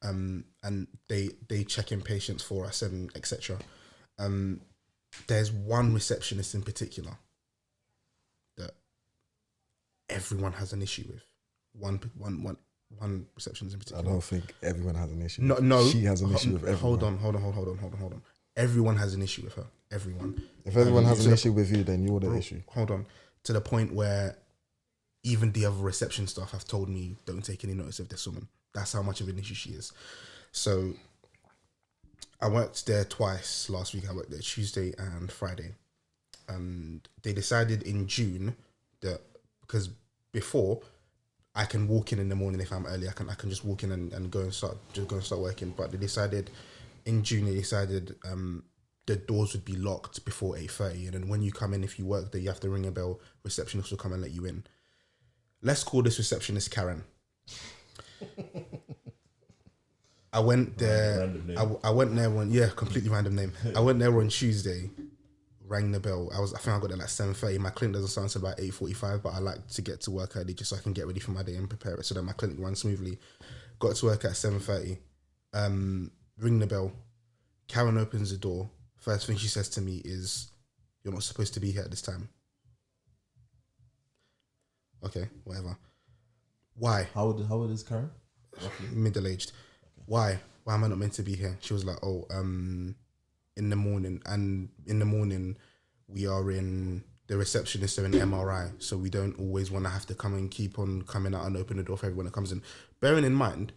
A: And they check in patients for us and etc. There's one receptionist in particular that everyone has an issue with. One receptionist in
C: I
A: particular.
C: don't think everyone has an issue.
A: No,
C: she has an issue with everyone.
A: Hold on. Everyone has an issue with her. Everyone.
C: If everyone has
A: to
C: an
A: the-
C: issue with you, then you're the issue.
A: Hold on. to the point where even the other reception staff have told me, don't take any notice of this woman. That's how much of an issue she is. So I worked there twice last week. I worked there Tuesday and Friday. And they decided in June that, because before I can walk in the morning if I'm early, I can just walk in and go and start working. But they decided in June, the doors would be locked before 8:30, and then when you come in, if you work there, you have to ring a bell. Receptionist will come and let you in. Let's call this receptionist Karen. I went there. I went there completely random name. I went there on Tuesday, rang the bell. I think I got there like 7:30. My clinic doesn't start until about 8:45, but I like to get to work early just so I can get ready for my day and prepare it so that my clinic runs smoothly. Got to work at 7:30. Ring the bell. Karen opens the door. First thing she says to me is, "You're not supposed to be here at this time." Okay, whatever. Why?
B: How old is Karen?
A: Middle-aged. Okay. Why am I not meant to be here? She was like, in the morning we are in, the receptionists are in MRI, so we don't always want to have to come and keep on coming out and open the door for everyone that comes in. Bearing in mind,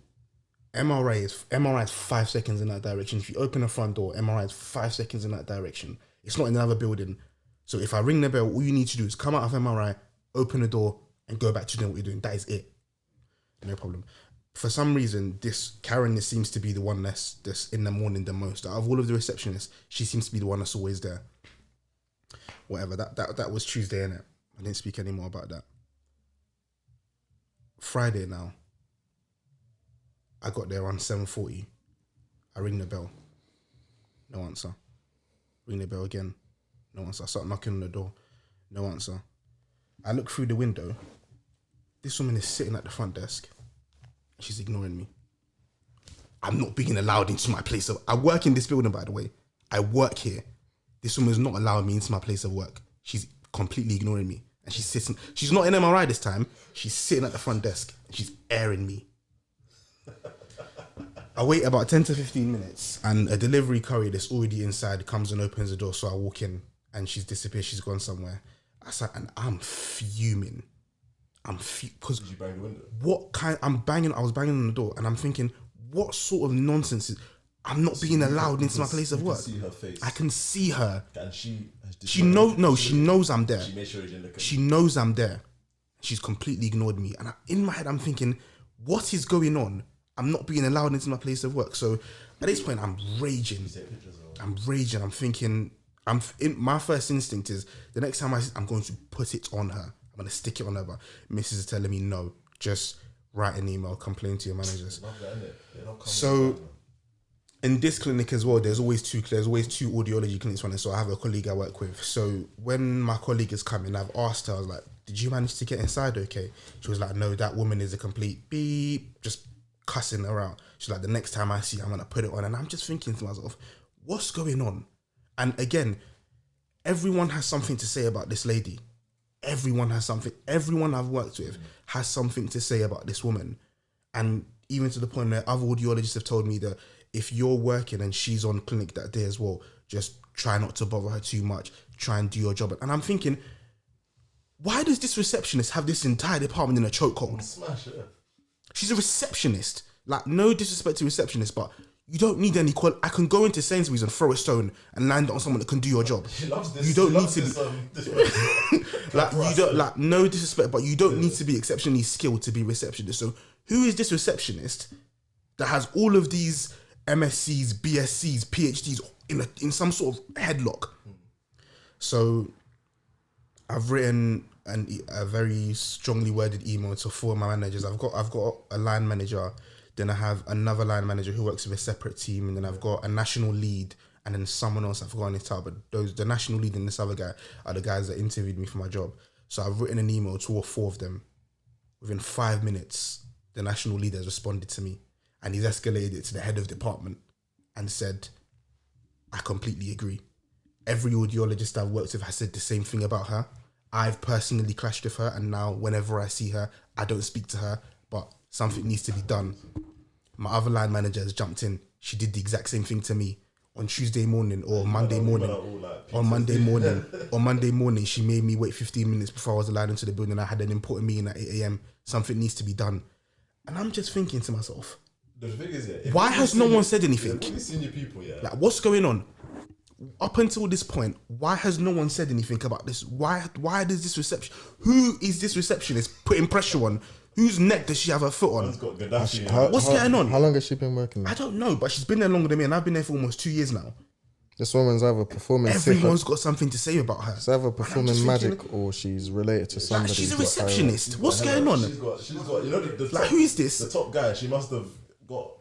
A: MRI is 5 seconds in that direction. If you open the front door, MRI is 5 seconds in that direction. It's not in another building. So if I ring the bell, all you need to do is come out of MRI, open the door, and go back to doing what you're doing. That is it. No problem. For some reason, this Karen seems to be the one that's in the morning the most. Out of all of the receptionists, she seems to be the one that's always there. Whatever. That was Tuesday, innit? I didn't speak any more about that. Friday now. I got there around 7:40. I ring the bell. No answer. Ring the bell again. No answer. I start knocking on the door. No answer. I look through the window. This woman is sitting at the front desk. She's ignoring me. I'm not being allowed into my place of... I work in this building, by the way. I work here. This woman is not allowing me into my place of work. She's completely ignoring me. And she's sitting... She's not in MRI this time. She's sitting at the front desk. And she's airing me. I wait about 10 to 15 minutes. And a delivery courier that's already inside comes and opens the door. So I walk in. And she's disappeared. She's gone somewhere. And I'm fuming. Because
B: you bang the window?
A: I was banging on the door and I'm thinking, what sort of nonsense is, I'm not being allowed into my place of work.
B: You can see her face.
A: I can see her.
B: And
A: she knows I'm there.
B: She made sure you didn't look at
A: She knows I'm there. She's completely ignored me. And in my head, I'm thinking, what is going on? I'm not being allowed into my place of work. So at this point, I'm raging. I'm thinking, my first instinct is, the next time I'm going to put it on her. I'm going to stick it on her, but Mrs. is telling me, no, just write an email, complain to your managers. So in this clinic as well, there's always two audiology clinics running. So I have a colleague I work with. So when my colleague is coming, I've asked her, I was like, did you manage to get inside okay? She was like, no, that woman is a complete beep, just cussing her out. She's like, the next time I see her, I'm going to put it on. And I'm just thinking to myself, what's going on? And again, everyone has something to say about this lady. Everyone I've worked with has something to say about this woman. And even to the point where other audiologists have told me that if you're working and she's on clinic that day as well, just try not to bother her too much, try and do your job. And I'm thinking, why does this receptionist have this entire department in a chokehold?
B: Smash it.
A: She's a receptionist. Like, no disrespect to receptionists, but you don't need any I can go into Sainsbury's and throw a stone and land it on someone that can do your job. You don't need to be no disrespect, but you don't need to be exceptionally skilled to be receptionist. So who is this receptionist that has all of these MSCs, BSCs, PhDs in some sort of headlock? So I've written a very strongly worded email to 4 of my managers. I've got a line manager. Then I have another line manager who works with a separate team, and then I've got a national lead, and then someone else I've forgotten it out. But the national lead and this other guy are the guys that interviewed me for my job. So I've written an email to all 4 of them. Within 5 minutes, the national leader has responded to me, and he's escalated it to the head of department and said, I completely agree. Every audiologist I've worked with has said the same thing about her. I've personally clashed with her, and now whenever I see her, I don't speak to her, but something needs to be done. My other line manager has jumped in. She did the exact same thing to me. on Tuesday morning or Monday
B: We went
A: morning.
B: out all, like,
A: On
B: pizzas.
A: Monday morning, she made me wait 15 minutes before I was allowed into the building. I had an important meeting at 8 a.m. Something needs to be done. And I'm just thinking to myself,
B: The thing is, yeah,
A: why has no one said anything?
B: Yeah, all these senior people, yeah.
A: Like, what's going on? Up until this point, why has no one said anything about this? Why does this reception? Who is this receptionist putting pressure on? Whose neck does she have her foot on?
B: Man's got Gaddafi.
A: What's going on?
C: How long has she been working there?
A: I don't know, but she's been there longer than me, and I've been there for almost 2 years now.
C: This woman's either performing
A: Everyone's got something to say about her.
C: She's either performing
A: just
C: magic
A: thinking,
C: or she's related to somebody.
A: Like, she's a
C: who's got
A: receptionist. What's going on?
B: She's got. You know, the
A: Like, who is this?
B: The top guy. She must have got.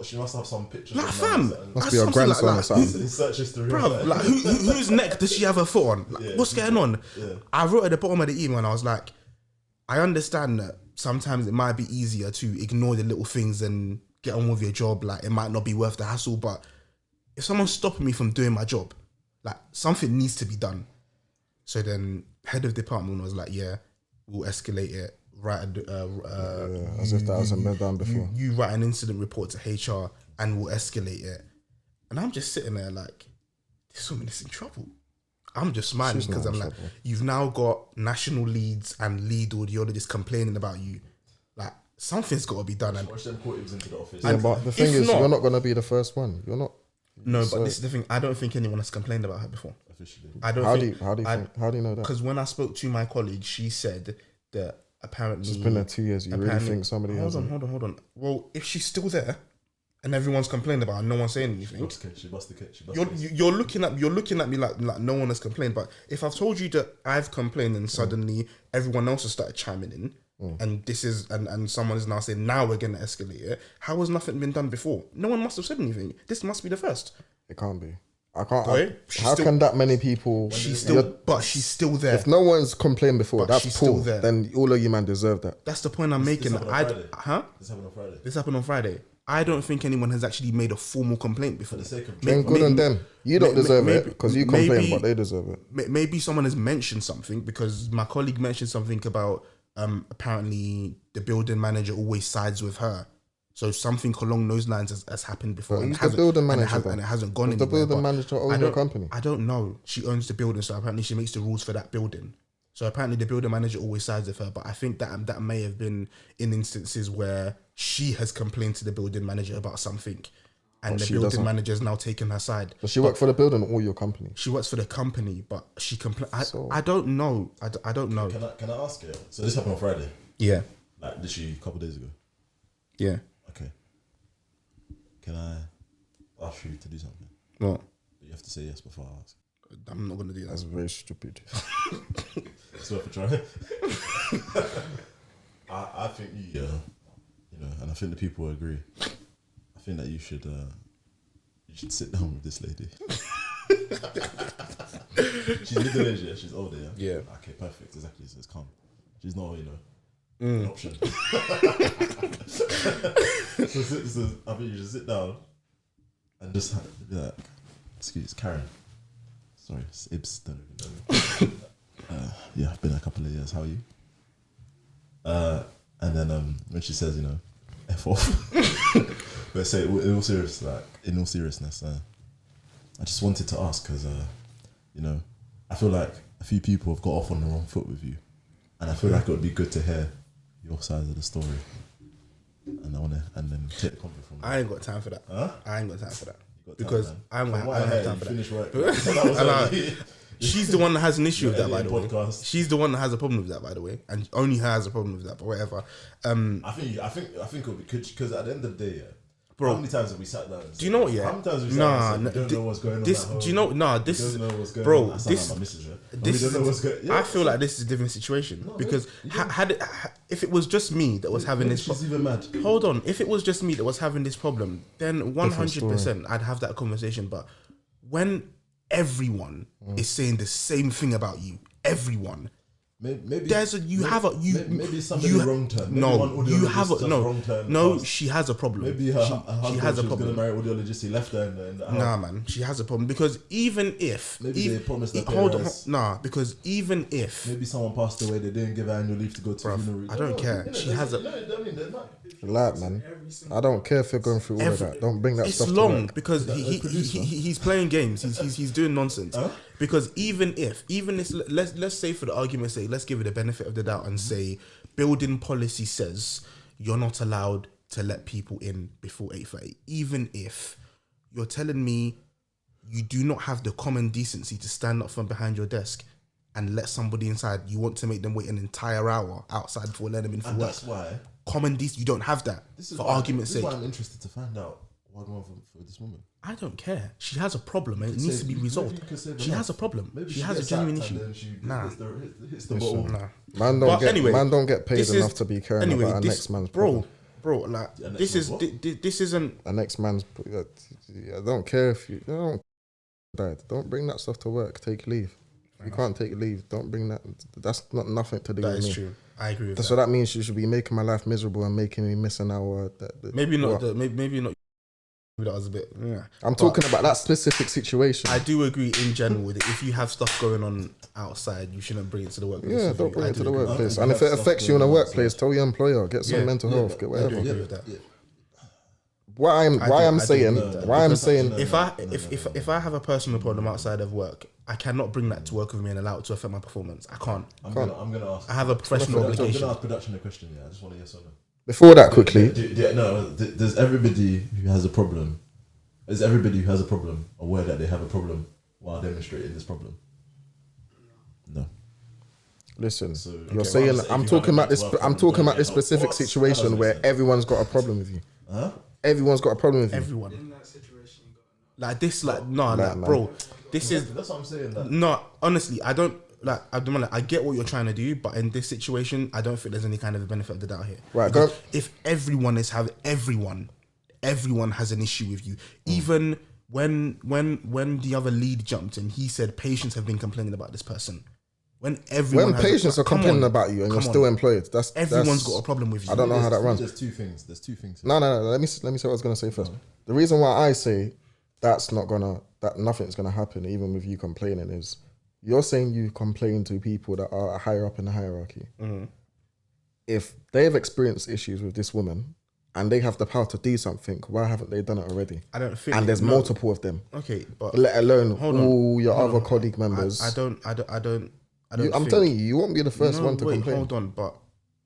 B: She must have some pictures.
A: Like,
B: of
A: fam,
C: Must be her grandson or something.
B: His search history.
A: Bruv, like, whose neck does she have her foot on? Like, what's going on?
B: Yeah.
A: I wrote at the bottom of the email and I was like, I understand that sometimes it might be easier to ignore the little things and get on with your job. Like, it might not be worth the hassle, but if someone's stopping me from doing my job, like, something needs to be done. So then head of department was like, yeah, we'll escalate it.
C: as if that hasn't been done before.
A: You write an incident report to HR and we'll escalate it. And I'm just sitting there like, this woman is in trouble. I'm just smiling
C: She's not
A: because I'm
C: in
A: like,
C: trouble.
A: you've now got national leads and lead audiologists complaining about you. Like, something's got to be done. And
B: Watch them put him into the office.
C: Yeah, but the thing
A: if
C: is,
A: not-
C: you're not going to be the first one. You're not.
A: no, but
C: So-
A: this is the thing. I don't think anyone has complained about her before.
B: Officially.
A: I don't
C: How do
A: think.
C: you, how do you think, how do you know that?
A: Because when I spoke to my colleague, she said that apparently
C: It's been there 2 years. You really think somebody
A: Hold
C: hasn't?
A: on. Well, if she's still there and everyone's complaining about her, no one's saying anything.
B: She must have.
A: You're looking at me like no one has complained. But if I've told you that I've complained and suddenly everyone else has started chiming in, and this is and someone is now saying now we're going to escalate it, how has nothing been done before? No one must have said anything. This must be the first.
C: It can't be. I can't.
A: Boy, she's
C: how
A: still-
C: can that many people?
A: She's still there.
C: If no one's complained before,
A: But she's
C: that's
A: still
C: poor.
A: there.
C: Then all of you man deserve that.
A: That's the point I'm making.
B: happened on Friday. This happened on Friday.
A: This happened on Friday. I don't think anyone has actually made a formal complaint before.
B: For the sake of
C: Then good on them. You don't deserve it because you complain,
A: maybe-
C: but they deserve it.
A: Maybe someone has mentioned something because my colleague mentioned something about apparently the building manager always sides with her. So something along those lines has happened before.
C: But
A: and
C: who's
A: it
C: the
A: hasn't-
C: building
A: and it
C: manager
A: has-
C: then?
A: and it hasn't gone
C: Does the
A: anywhere.
C: building
A: but
C: manager own
A: I
C: your
A: don't-
C: company?
A: I don't know. She owns the building, so apparently she makes the rules for that building. So apparently the building manager always sides with her. But I think that may have been in instances where she has complained to the building manager about something, and
C: But
A: the
C: she
A: building
C: doesn't.
A: manager's now taken her side.
C: Does she work for the building or your company?
A: She works for the company, but she complains.
C: So-
A: I don't know. I don't know.
B: Can I ask you? So this happened on Friday,
A: Yeah,
B: like literally a couple of days ago.
A: yeah.
B: Okay. Can I ask you to do something?
A: Well,
B: But you have to say yes before I ask.
A: I'm not gonna do that.
C: That's very stupid.
B: It's worth a try. I think you know, and I think the people agree. I think that you should sit down with this lady. She's middle aged, yeah. She's older, yeah.
A: Yeah.
B: Okay, perfect. Exactly. So it's calm. She's not, an option. so I think you should sit down and just be like, "Excuse, Karen. Sorry, it's Ibs. Don't even know. Yeah, I've been a couple of years. How are you?" And then when she says, F off. But say in all seriousness, I just wanted to ask because, I feel like a few people have got off on the wrong foot with you, and I feel like it would be good to hear your side of the story. And I want to, and then take the compliment from.
A: I ain't got time for that.
B: Huh?
A: I ain't got time for that
B: You got time,
A: because
B: man.
A: I don't
B: From what
A: have
B: heard,
A: time
B: you
A: for
B: finished
A: that.
B: work. That was
A: And
B: early.
A: She's the one that has an issue with that, by the way.
B: Podcast.
A: She's the one that has a problem with that, by the way, and only her has a problem with that. But whatever.
B: I think it'll be good because at the end of the day, yeah.
A: Bro,
B: how many times have we sat down? And
A: do you know what? Yeah.
B: How many times have we sat down and said, we don't
A: thi-
B: know what's going on
A: this,
B: at home.
A: do you know? Nah,
B: We
A: this
B: don't
A: is,
B: know what's going
A: bro.
B: on. I sound
A: This,
B: like my missus, yeah?
A: this
B: we don't know
A: is-
B: what's going.
A: I feel like this is a different situation because if it was just me that was having this,
B: She's even mad.
A: hold on. If it was just me that was having this problem, then 100% I'd have that conversation. But when everyone is saying the same thing about you, everyone,
B: Maybe
A: maybe
B: somebody wrong turn.
A: She has a problem.
B: Maybe her husband, she has a problem. Going to marry audiologist. He left her.
A: Nah, man, she has a problem because even if
B: they promised that
A: because even if
B: maybe someone passed away, they didn't give her annual leave to go to funeral.
A: I don't care. She has a.
C: Like, man, I don't care if you're going through all of that. Don't bring that stuff.
A: It's long because he's playing games. He's doing nonsense. Because even let's say for the argument's sake, let's give it the benefit of the doubt and say building policy says you're not allowed to let people in before 8:30. Even if you're telling me you do not have the common decency to stand up from behind your desk and let somebody inside, you want to make them wait an entire hour outside before letting them in for work.
B: That's why
A: common decency, you don't have that. For argument's sake,
B: this is why I'm interested to find out what wrong for this woman.
A: I don't care. She has a problem and it needs to be resolved. She has a problem.
B: Maybe
A: she has a genuine issue.
B: Nah. Hits the bottle.
A: Nah.
C: Man don't get paid enough to be caring about a next man's problem.
A: Bro, like this isn't
C: a next man's. I don't care if you don't bring that stuff to work. Take leave. If you can't take leave, don't bring that. That's not nothing to do with me.
A: That is true. I agree with that.
C: So that means you should be making my life miserable and making me miss an hour.
A: Maybe not. Maybe not. That was a bit. Yeah.
C: I'm talking about that specific situation.
A: I do agree in general with it. If you have stuff going on outside, you shouldn't bring it to the workplace.
C: Yeah, don't bring it to the workplace. And if it affects you in the workplace, tell your employer, get some mental health, get whatever.
A: I do agree with that.
C: Why I'm saying
A: if I have a personal problem outside of work, I cannot bring that to work with me and allow it to affect my performance. I can't.
B: I'm gonna ask.
A: I have a professional obligation.
B: I'm gonna ask production a question. Yeah, I just want to yes or no.
C: Before that, quickly.
B: Does everybody who has a problem? Is everybody who has a problem aware that they have a problem while demonstrating this problem? No.
C: Listen, you're saying I'm talking about this. I'm talking about this specific situation where everyone's got a problem with you.
B: Huh?
C: Everyone's got a problem with you.
A: Everyone. In that situation, like this, like bro. This is.
B: That's what I'm saying.
A: No, honestly, I don't. I get what you're trying to do, but in this situation, I don't think there's any kind of a benefit of the doubt here.
C: Right, go.
A: If everyone has an issue with you, even when the other lead jumped in, he said patients have been complaining about this person. When
C: patients are complaining about you and you're still employed,
A: everyone's got a problem with you.
C: I don't know how that runs.
B: There's two things.
C: No. Let me say what I was gonna say first. The reason why I say that nothing's gonna happen, even with you complaining, is you're saying you complain to people that are higher up in the hierarchy.
A: Mm-hmm.
C: If they've experienced issues with this woman and they have the power to do something, why haven't they done it already?
A: I don't think.
C: And there's multiple of them.
A: Okay, but
C: let alone all your other colleague members. I'm telling you, you won't be the first one to complain.
A: Hold on, but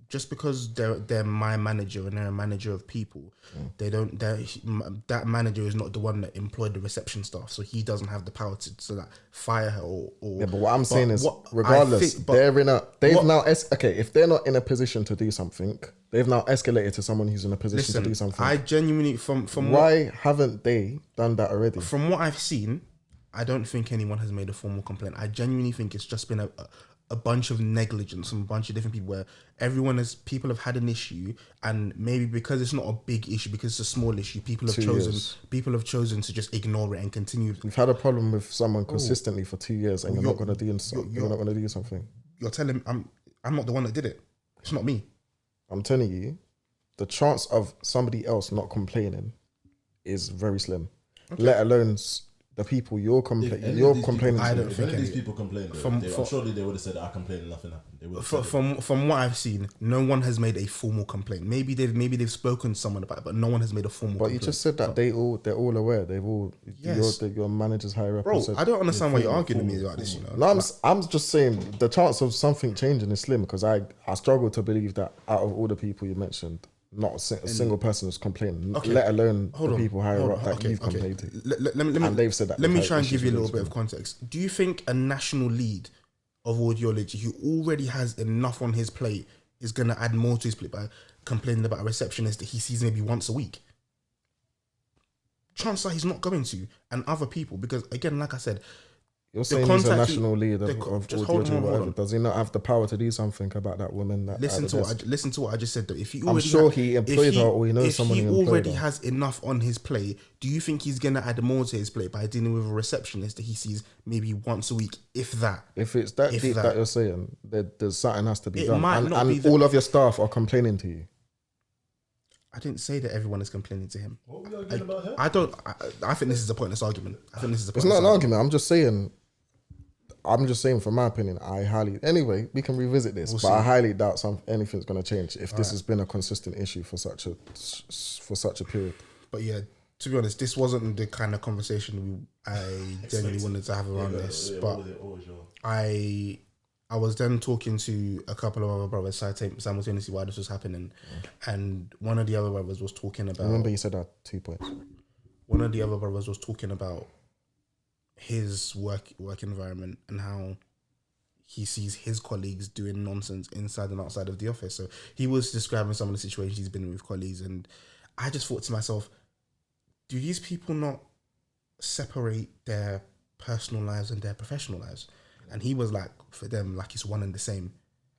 A: just because they're my manager and they're a manager of people, that manager is not the one that employed the reception staff, so he doesn't have the power to like fire her or.
C: Yeah, but what I'm saying is, regardless, if they're not in a position to do something, they've now escalated to someone who's in a position to do something.
A: I genuinely
C: why haven't they done that already?
A: From what I've seen, I don't think anyone has made a formal complaint. I genuinely think it's just been a bunch of negligence from a bunch of different people where people have had an issue, and maybe because it's not a big issue, because it's a small issue, people have chosen to just ignore it and continue.
C: You've had a problem with someone consistently for 2 years and you're not going to do something.
A: You're telling I'm not the one that did it. It's not me.
C: I'm telling you, the chance of somebody else not complaining is very slim. Okay. Let alone the people you're complaining to.
B: I don't think these people complain. Surely they would have said, "I complained and nothing happened."
A: From what I've seen, no one has made a formal complaint. Maybe they've spoken to someone about it, but no one has made a formal.
C: But you just said that they're all aware. They've all your managers higher up.
A: Bro, I don't understand why you're arguing with me about this. You know,
C: no, I'm just saying the chance of something changing is slim, because I struggle to believe that out of all the people you mentioned, not a single person is complaining, let alone the people higher up that you've complained to. And they've said that.
A: Let me try and give you a little bit of context. Do you think a national lead of audiology who already has enough on his plate is going to add more to his plate by complaining about a receptionist that he sees maybe once a week? Chances are he's not going to, and other people, because again, like I said,
C: You're saying he's a
A: contact
C: national leader of
A: just hold
C: audiology,
A: on,
C: whatever. Does he not have the power to do something about that woman?
A: Listen to what I just said though. If he
C: I'm
A: already
C: sure he employed her, or he knows someone who
A: If he
C: employed
A: already
C: her.
A: has enough on his plate, do you think he's gonna add more to his plate by dealing with a receptionist that he sees maybe once a week, if that?
C: If it's that deep that you're saying, there's something has to be
A: It
C: done.
A: might
C: And,
A: not be
C: and
A: that-
C: all of your staff are complaining to you.
A: I didn't say that everyone is complaining to him.
B: What were we arguing about here?
A: I think this is a pointless argument.
C: It's not an argument. I'm just saying from my opinion, anyway, we can revisit this, but I highly doubt anything's going to change if this has been a consistent issue for such a period.
A: But yeah, to be honest, this wasn't the kind of conversation I genuinely wanted to have around this. But I was then talking to a couple of other brothers simultaneously while this was happening, and one of the other brothers was talking about.
C: I remember you said that 2 points.
A: One of the other brothers was talking about his work environment and how he sees his colleagues doing nonsense inside and outside of the office. So he was describing some of the situations he's been in with colleagues, and I just thought to myself, do these people not separate their personal lives and their professional lives? And he was like, for them, like it's one and the same.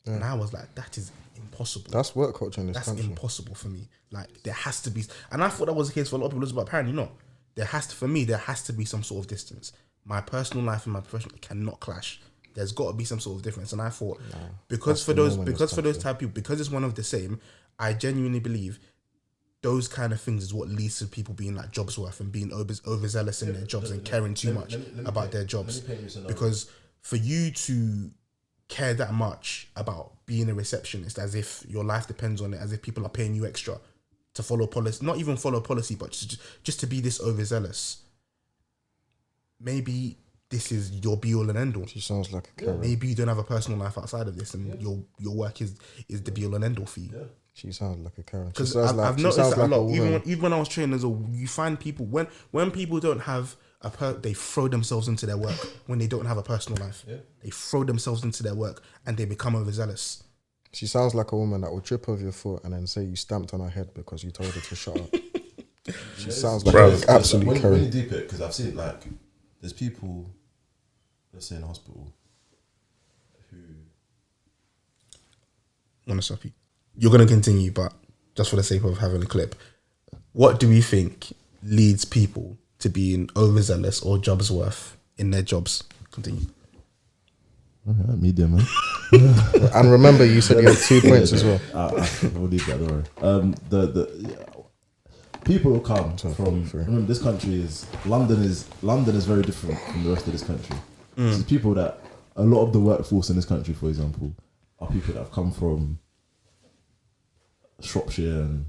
A: Yeah. And I was like, that is impossible.
C: That's work culture in this country.
A: That's impossible for me. Like there has to be, and I thought that was the case for a lot of people, but apparently not. There has to be some sort of distance. My personal life and my professional cannot clash. There's got to be some sort of difference. And I thought, because for those type of people, because it's one of the same, I genuinely believe those kind of things is what leads to people being like jobs worth and being overzealous in their jobs and caring too much about their jobs. Because for you to care that much about being a receptionist, as if your life depends on it, as if people are paying you extra to follow policy, not even follow policy, but just to be this overzealous. Maybe this is your be all and end all.
C: She sounds like a Karen.
A: Maybe you don't have a personal life outside of this, and your work is the be all and end all for you. Yeah.
C: She sounds like a Karen.
A: Because I've noticed that a lot. Even when I was training as well, you find people when people don't have they throw themselves into their work when they don't have a personal life. Yeah. They throw themselves into their work and they become overzealous.
C: She sounds like a woman that will trip over your foot and then say you stamped on her head because you told her to shut up. She sounds like an absolute Karen.
B: When you deep it, because I've seen like there's people, let's say in hospital, who
A: want to stop you. You're going to continue, but just for the sake of having a clip, what do we think leads people to being overzealous or jobs worth in their jobs? Continue.
B: Media, man.
C: And remember, you said you had 2 points as well.
B: We'll leave that, don't worry. People will come from. Remember, this country is London is very different from the rest of this country. So people that a lot of the workforce in this country, for example, are people that have come from Shropshire and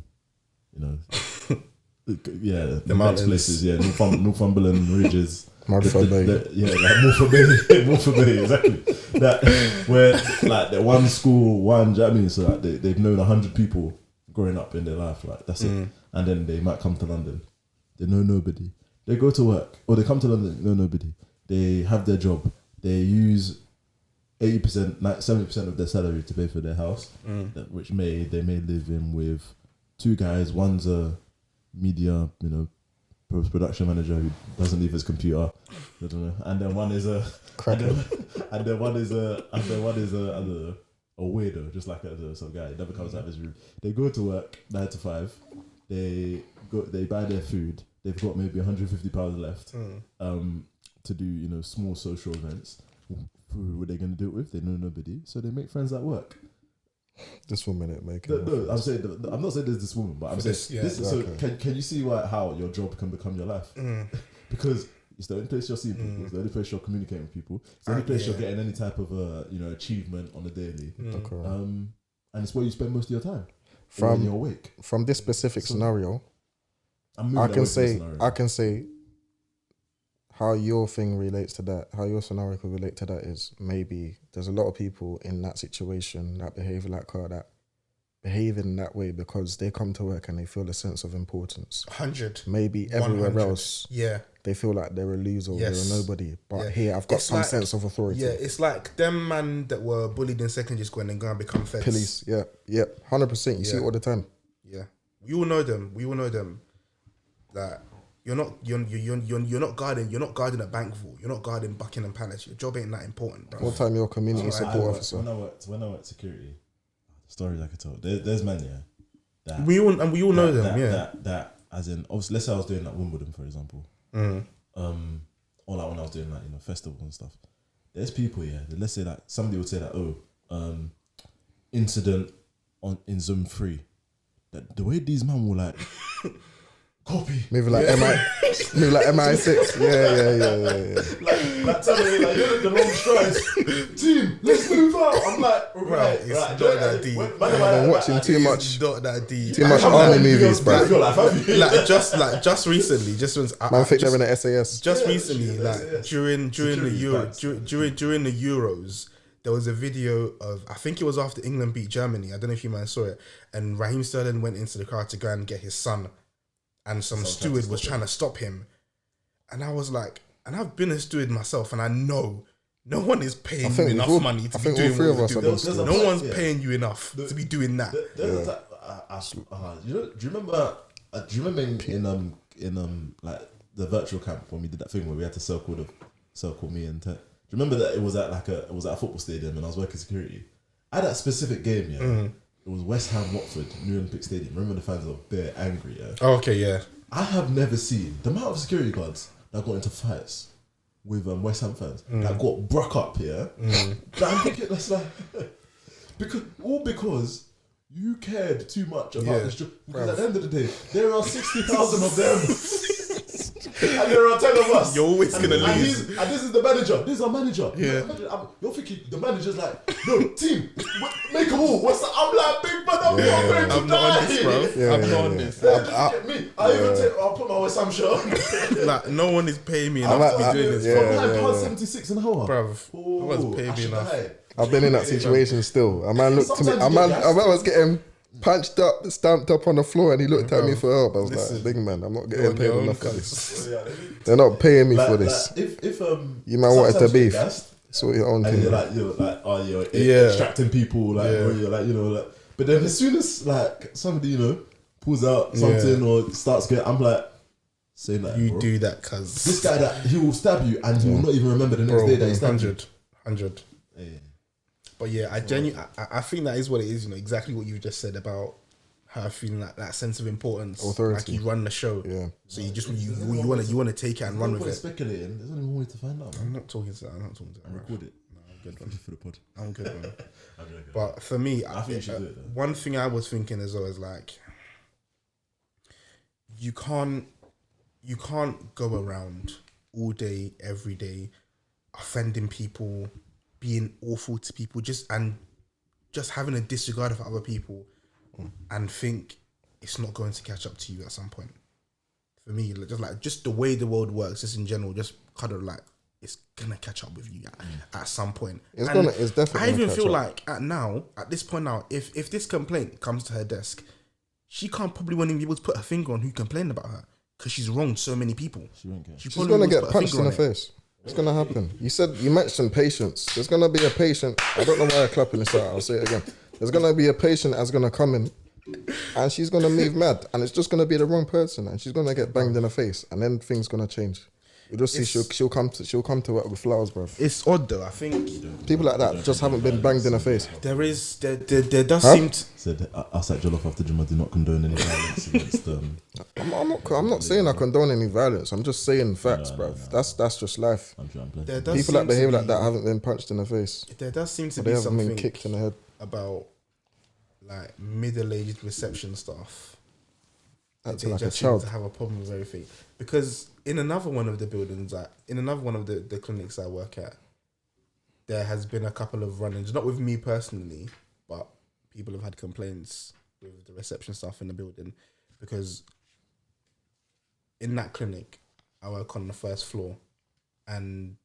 B: the next places, Northumberland Ridges.
C: Marford Bay.
B: Marford Bay, exactly. That where like the one school, do you know what I mean? So like they've known 100 people growing up in their life, like that's it. And then they might come to London, they know nobody. They go to work, or they come to London, know nobody. They have their job. They use 80%, 70% of their salary to pay for their house, which they may live in with 2 guys. One's a media, production manager who doesn't leave his computer, I don't know. And then one is a and then one is a I don't know, a weirdo, just like some guy. He never comes out of his room. They go to work 9 to 5. They buy their food. They've got maybe £150 left to do small social events. Who are they going to do it with? They know nobody, so they make friends at work.
C: This woman ain't making.
B: No, I'm not saying there's this woman, but I'm saying this. So can you see how your job can become your life? Because it's the only place you're seeing people. It's the only place you're communicating with people. It's the only place you're getting any type of achievement on a daily. And it's where you spend most of your time. When you're awake.
C: From this specific scenario, I can say how your thing relates to that, how your scenario could relate to that is maybe there's a lot of people in that situation that behave like her, that behave in that way because they come to work and they feel a sense of importance.
A: 100.
C: Maybe everywhere
A: 100.
C: else,
A: they
C: feel like they're a loser or they're a nobody. But here, I've got some sense of authority.
A: Yeah, it's like them man that were bullied in secondary school and then go and become feds.
C: Police, 100%. You see it all the time.
A: Yeah. We all know them. That, you're not guarding a bank vault. You're not guarding Buckingham Palace. Your job ain't that important, bro.
C: What time you're a community support officer?
B: When I worked security, stories I could tell. There's men, that
A: we all know them,
B: That as in, obviously, let's say I was doing like Wimbledon, for example, or like when I was doing like festivals and stuff. There's people, that let's say like somebody would say that incident in Zone 3. That the way these men will like copy,
C: maybe like MI6. Yeah.
B: Like tell me, like you're the long strides. Team, let's move out. I'm like, right.
A: It's not that deep.
C: I'm watching too much.
A: Not that deep.
C: Too much army movies, bro.
A: Just recently,
C: man, think they're in the SAS.
A: Just recently, during the Euros, there was a video of, I think it was after England beat Germany. I don't know if you man saw it. And Raheem Sterling went into the crowd to go and get his son, and some steward was trying to stop him. And I was like, and I've been a steward myself, and I know no one is paying you enough money to be doing what you're doing. No one's paying you enough to be doing that.
B: Do you remember in like the virtual camp when we did that thing where we had to circle me and Ted? Do you remember that it was at a football stadium and I was working security? At that specific game, it was West Ham Watford, New Olympic Stadium. Remember the fans were bare angry,
A: Oh, okay, yeah.
B: I have never seen the amount of security guards that got into fights with West Ham fans that got broke up, That I'm thinking that's like because you cared too much about this job. Because at the end of the day, there are 60,000 of them. And there are 10 of us.
A: You're always going to lose.
B: And this is the manager. This is our manager.
A: Yeah.
B: You're thinking, the manager's like, no, team, make a move. What's that? I'm like, big man, I'm not going to die.
A: On this, bro. I'm not on this.
B: I'll put my West Ham shirt on.
A: Like, no one is paying me enough to be doing this.
B: £76 an hour.
A: Bruv, no one's paying me enough.
C: I've been in that situation still. A man looked to me. A man was getting punched up, stamped up on the floor, and he looked at me for help. I was like, big man, I'm not getting paid enough for this. They're not paying me for this.
B: If
C: you man wanted to beef, sort your own thing.
B: You're extracting people, or you're but then as soon as somebody pulls out something or starts getting, I'm like, say that
A: you
B: bro.
A: Do that, cuz
B: this guy that he will stab you and he will not even remember the next day that he stabbed
A: 100.
B: Yeah.
A: But yeah, I think that is what it is. Exactly what you just said about her feeling that sense of importance,
C: authority.
A: like you run the show.
C: Yeah.
A: So you just you want to take it and run with it.
B: Speculating. There's only one way to find out. Man.
A: I'm not talking to that.
B: I record it.
A: No, I'm good one.
B: For the pod.
A: I'm good one. But for me,
B: I think you should do it.
A: One thing I was thinking as well is like, you can't go around all day, every day, offending people, being awful to people, just having a disregard for other people, and think it's not going to catch up to you at some point. For me, just the way the world works, just in general, just kind of like it's gonna catch up with you at some point.
C: It's definitely.
A: I even feel like at this point now, if this complaint comes to her desk, she probably won't even be able to put her finger on who complained about her because she's wronged so many people.
B: She won't care.
C: She's gonna get punched in the face. It's gonna happen. You mentioned patience. There's gonna be a patient. I don't know why I'm clapping this out. I'll say it again. There's gonna be a patient that's gonna come in, and she's gonna move mad, and it's just gonna be the wrong person, and she's gonna get banged in the face, and then things gonna change. You just see she'll come to work with flowers, bruv.
A: It's odd though. I think
C: people like that just haven't been banged in the face.
A: There does seem to.
B: Said us at Jollof after Jummah do not condone any violence against
C: I'm not saying I condone any violence. I'm just saying facts, bruv. That's just life. People that behave like that haven't been punched in the face.
A: There does seem to
C: They
A: be
C: haven't
A: something
C: been kicked in the head
A: about like middle-aged reception staff.
C: Acting
A: They
C: like a
A: just
C: child.
A: seem to have a problem with everything. Because in another one of the buildings, in another one of the clinics I work at, there has been a couple of run-ins, not with me personally, but people have had complaints with the reception staff in the building because in that clinic, I work on the first floor, and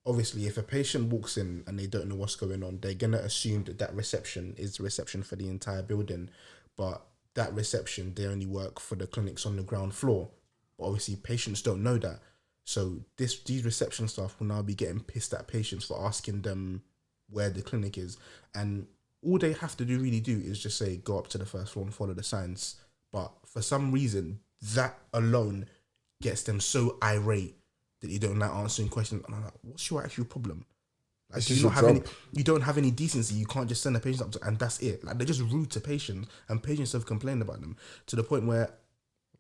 A: obviously if a patient walks in and they don't know what's going on, they're going to assume that reception is the reception for the entire building, but that reception, they only work for the clinics on the ground floor. But obviously patients don't know that. So these reception staff will now be getting pissed at patients for asking them where the clinic is. And all they have to really do is just say, go up to the first floor and follow the signs. But for some reason, that alone gets them so irate that they don't like answering questions. And I'm like, what's your actual problem? Like,
C: This
A: do
C: is
A: you not
C: your
A: have any?
C: job.
A: You don't have any decency. You can't just send a patient up to, and that's it. Like, they're just rude to patients, and patients have complained about them to the point where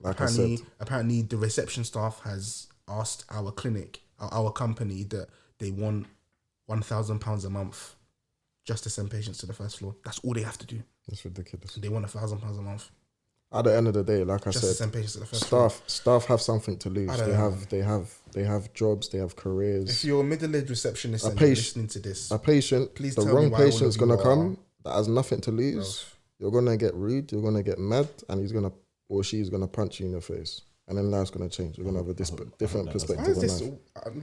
C: Like I said,
A: apparently the reception staff has asked our clinic, our company, that they want £1,000 a month just to send patients to the first floor. That's all they have to do.
C: it's ridiculous.
A: They want £1,000 a month
C: At the end of the day, like I
A: just to
C: said,
A: send patients to the first floor.
C: staff have something to lose.
A: I don't know.
C: They have jobs, they have careers.
A: If you're a middle-aged receptionist and
C: patient-
A: you're listening to this,
C: A patient,
A: please
C: the
A: tell me
C: wrong
A: why all
C: patient's
A: of you
C: gonna
A: are-
C: come that has nothing to lose. You're gonna get rude. You're gonna get mad, and he's gonna or she's gonna punch you in your face, and then life's gonna change. You're gonna have a different
A: why
C: perspective
A: is
C: on
A: this?
C: life.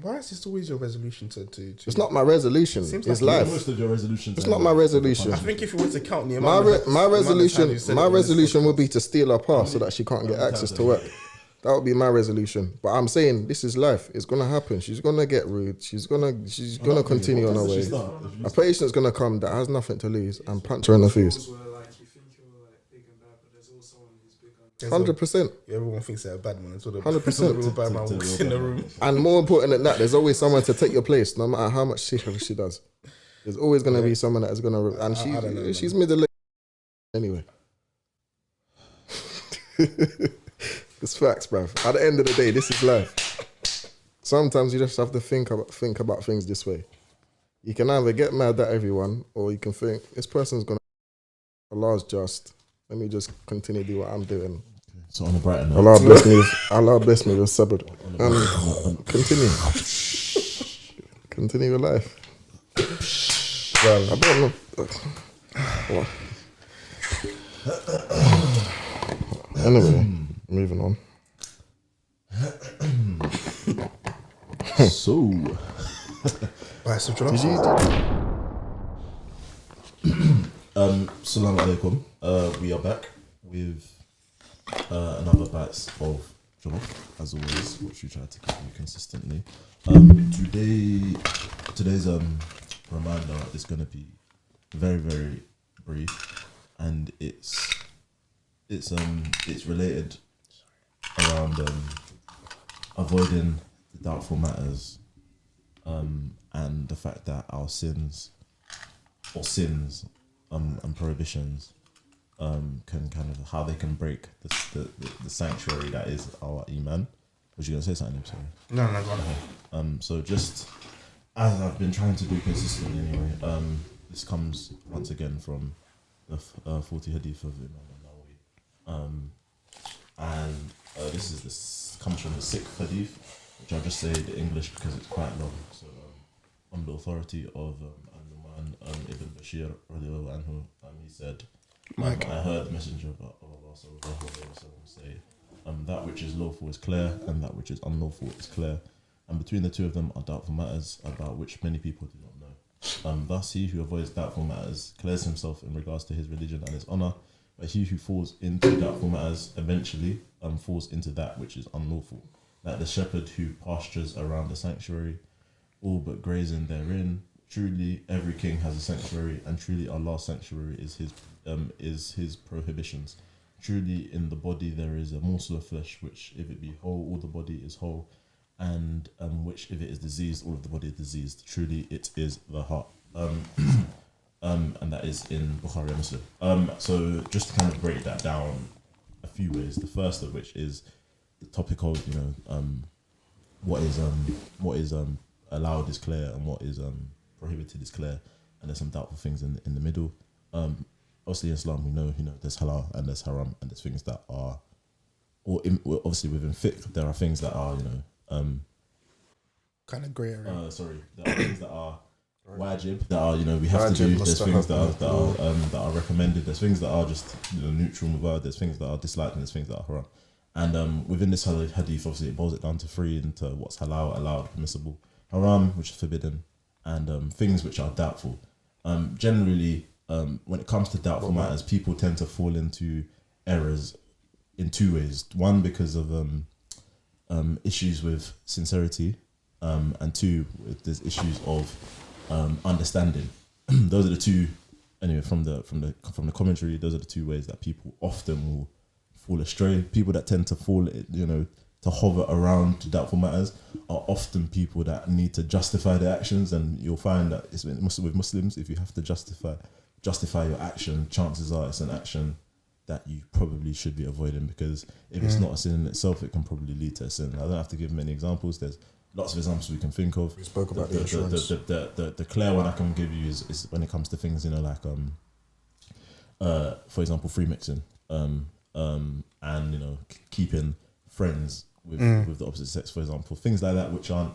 A: Why is this always your resolution to?
C: It's not my resolution.
A: Seems
C: It's
A: like
C: life.
B: Most of your resolutions.
C: It's not my resolution.
A: I think if you were to count the
C: My
A: amount,
C: my resolution
A: resolution
C: would be to steal her pass so that she can't get access to work. That would be my resolution. But I'm saying this is life. It's gonna happen. She's gonna get rude. She's gonna continue on her way. A patient's gonna come that has nothing to lose and punch her in the face.
D: Where, like, you think you're like big and bad, but there's also someone who's big and
C: 100%.
A: Everyone thinks they're a bad man. Until the
C: 100%.
A: real bad man walks in the room.
C: And more important than that, there's always someone to take your place, no matter how much she does. There's always gonna be someone that is gonna, and
A: I don't know,
C: she's middle aged anyway. It's facts, bruv. At the end of the day, this is life. Sometimes you just have to think about things this way. You can either get mad at everyone, or you can think this person's gonna. Allah's just. Let me just continue to do what I'm doing.
B: So on a brighter note,
C: Allah bless me with sabr. Continue. Continue your life.
A: Well,
C: I don't know. Anyway, moving on.
B: so
A: right, so
C: Did
A: Jollof,
B: Salam alaikum. We are back with another batch of Jollof, as always, which we try to keep you consistently. Today's reminder is going to be very, very brief, and it's related around avoiding the doubtful matters, and the fact that our sins and prohibitions can kind of how they can break the sanctuary that is our iman. Was you gonna say something? Sorry.
A: no, go on.
B: So just as I've been trying to do consistently anyway, this comes once again from the 40 hadith of Imam al-Nawawi, and this comes from the 6th hadith, which I'll just say the English because it's quite long. So on the authority of An-Nu'man ibn Bashir radiallahu anhu, he said, I heard the Messenger of Allah sallallahu alaihi wasallam say, that which is lawful is clear, and that which is unlawful is clear, and between the two of them are doubtful matters about which many people do not know. Thus he who avoids doubtful matters clears himself in regards to his religion and his honor, but he who falls into doubtful matters eventually falls into that which is unlawful. Like the shepherd who pastures around the sanctuary, all but grazing therein. Truly every king has a sanctuary, and truly Allah's sanctuary is his prohibitions. Truly in the body there is a morsel of flesh, which if it be whole, all the body is whole, and which if it is diseased, all of the body is diseased. Truly it is the heart. And that is in Bukhari and Muslim. So just to kind of break that down a few ways. The first of which is the topic of what is allowed is clear, and what is prohibited is clear, and there's some doubtful things in the middle. Obviously in Islam we know there's halal and there's haram, and there's things that are, obviously within fiqh there are things that are
A: Kind of grey area.
B: there are things that are wajib, that are we have to do. There's things that are recommended. There's things that are just neutral mubah. There's things that are disliked, and there's things that are haram. And within this hadith, obviously it boils it down to three, into what's halal, allowed, permissible, haram, which is forbidden, and things which are doubtful. Generally, when it comes to doubtful matters, people tend to fall into errors in two ways. One, because of issues with sincerity, and two, there's issues of understanding. Those are the two. Anyway, from the commentary, those are the two ways that people often will fall astray. People that tend to fall, to hover around doubtful matters are often people that need to justify their actions, and you'll find that it's with Muslims, if you have to justify your action, chances are it's an action that you probably should be avoiding, because if it's not a sin in itself, it can probably lead to a sin. I don't have to give many examples. There's lots of examples we can think of.
C: We spoke about the insurance.
B: The clear one I can give you is when it comes to things, like for example, free mixing, and keeping friends with the opposite sex, for example, things like that, which aren't,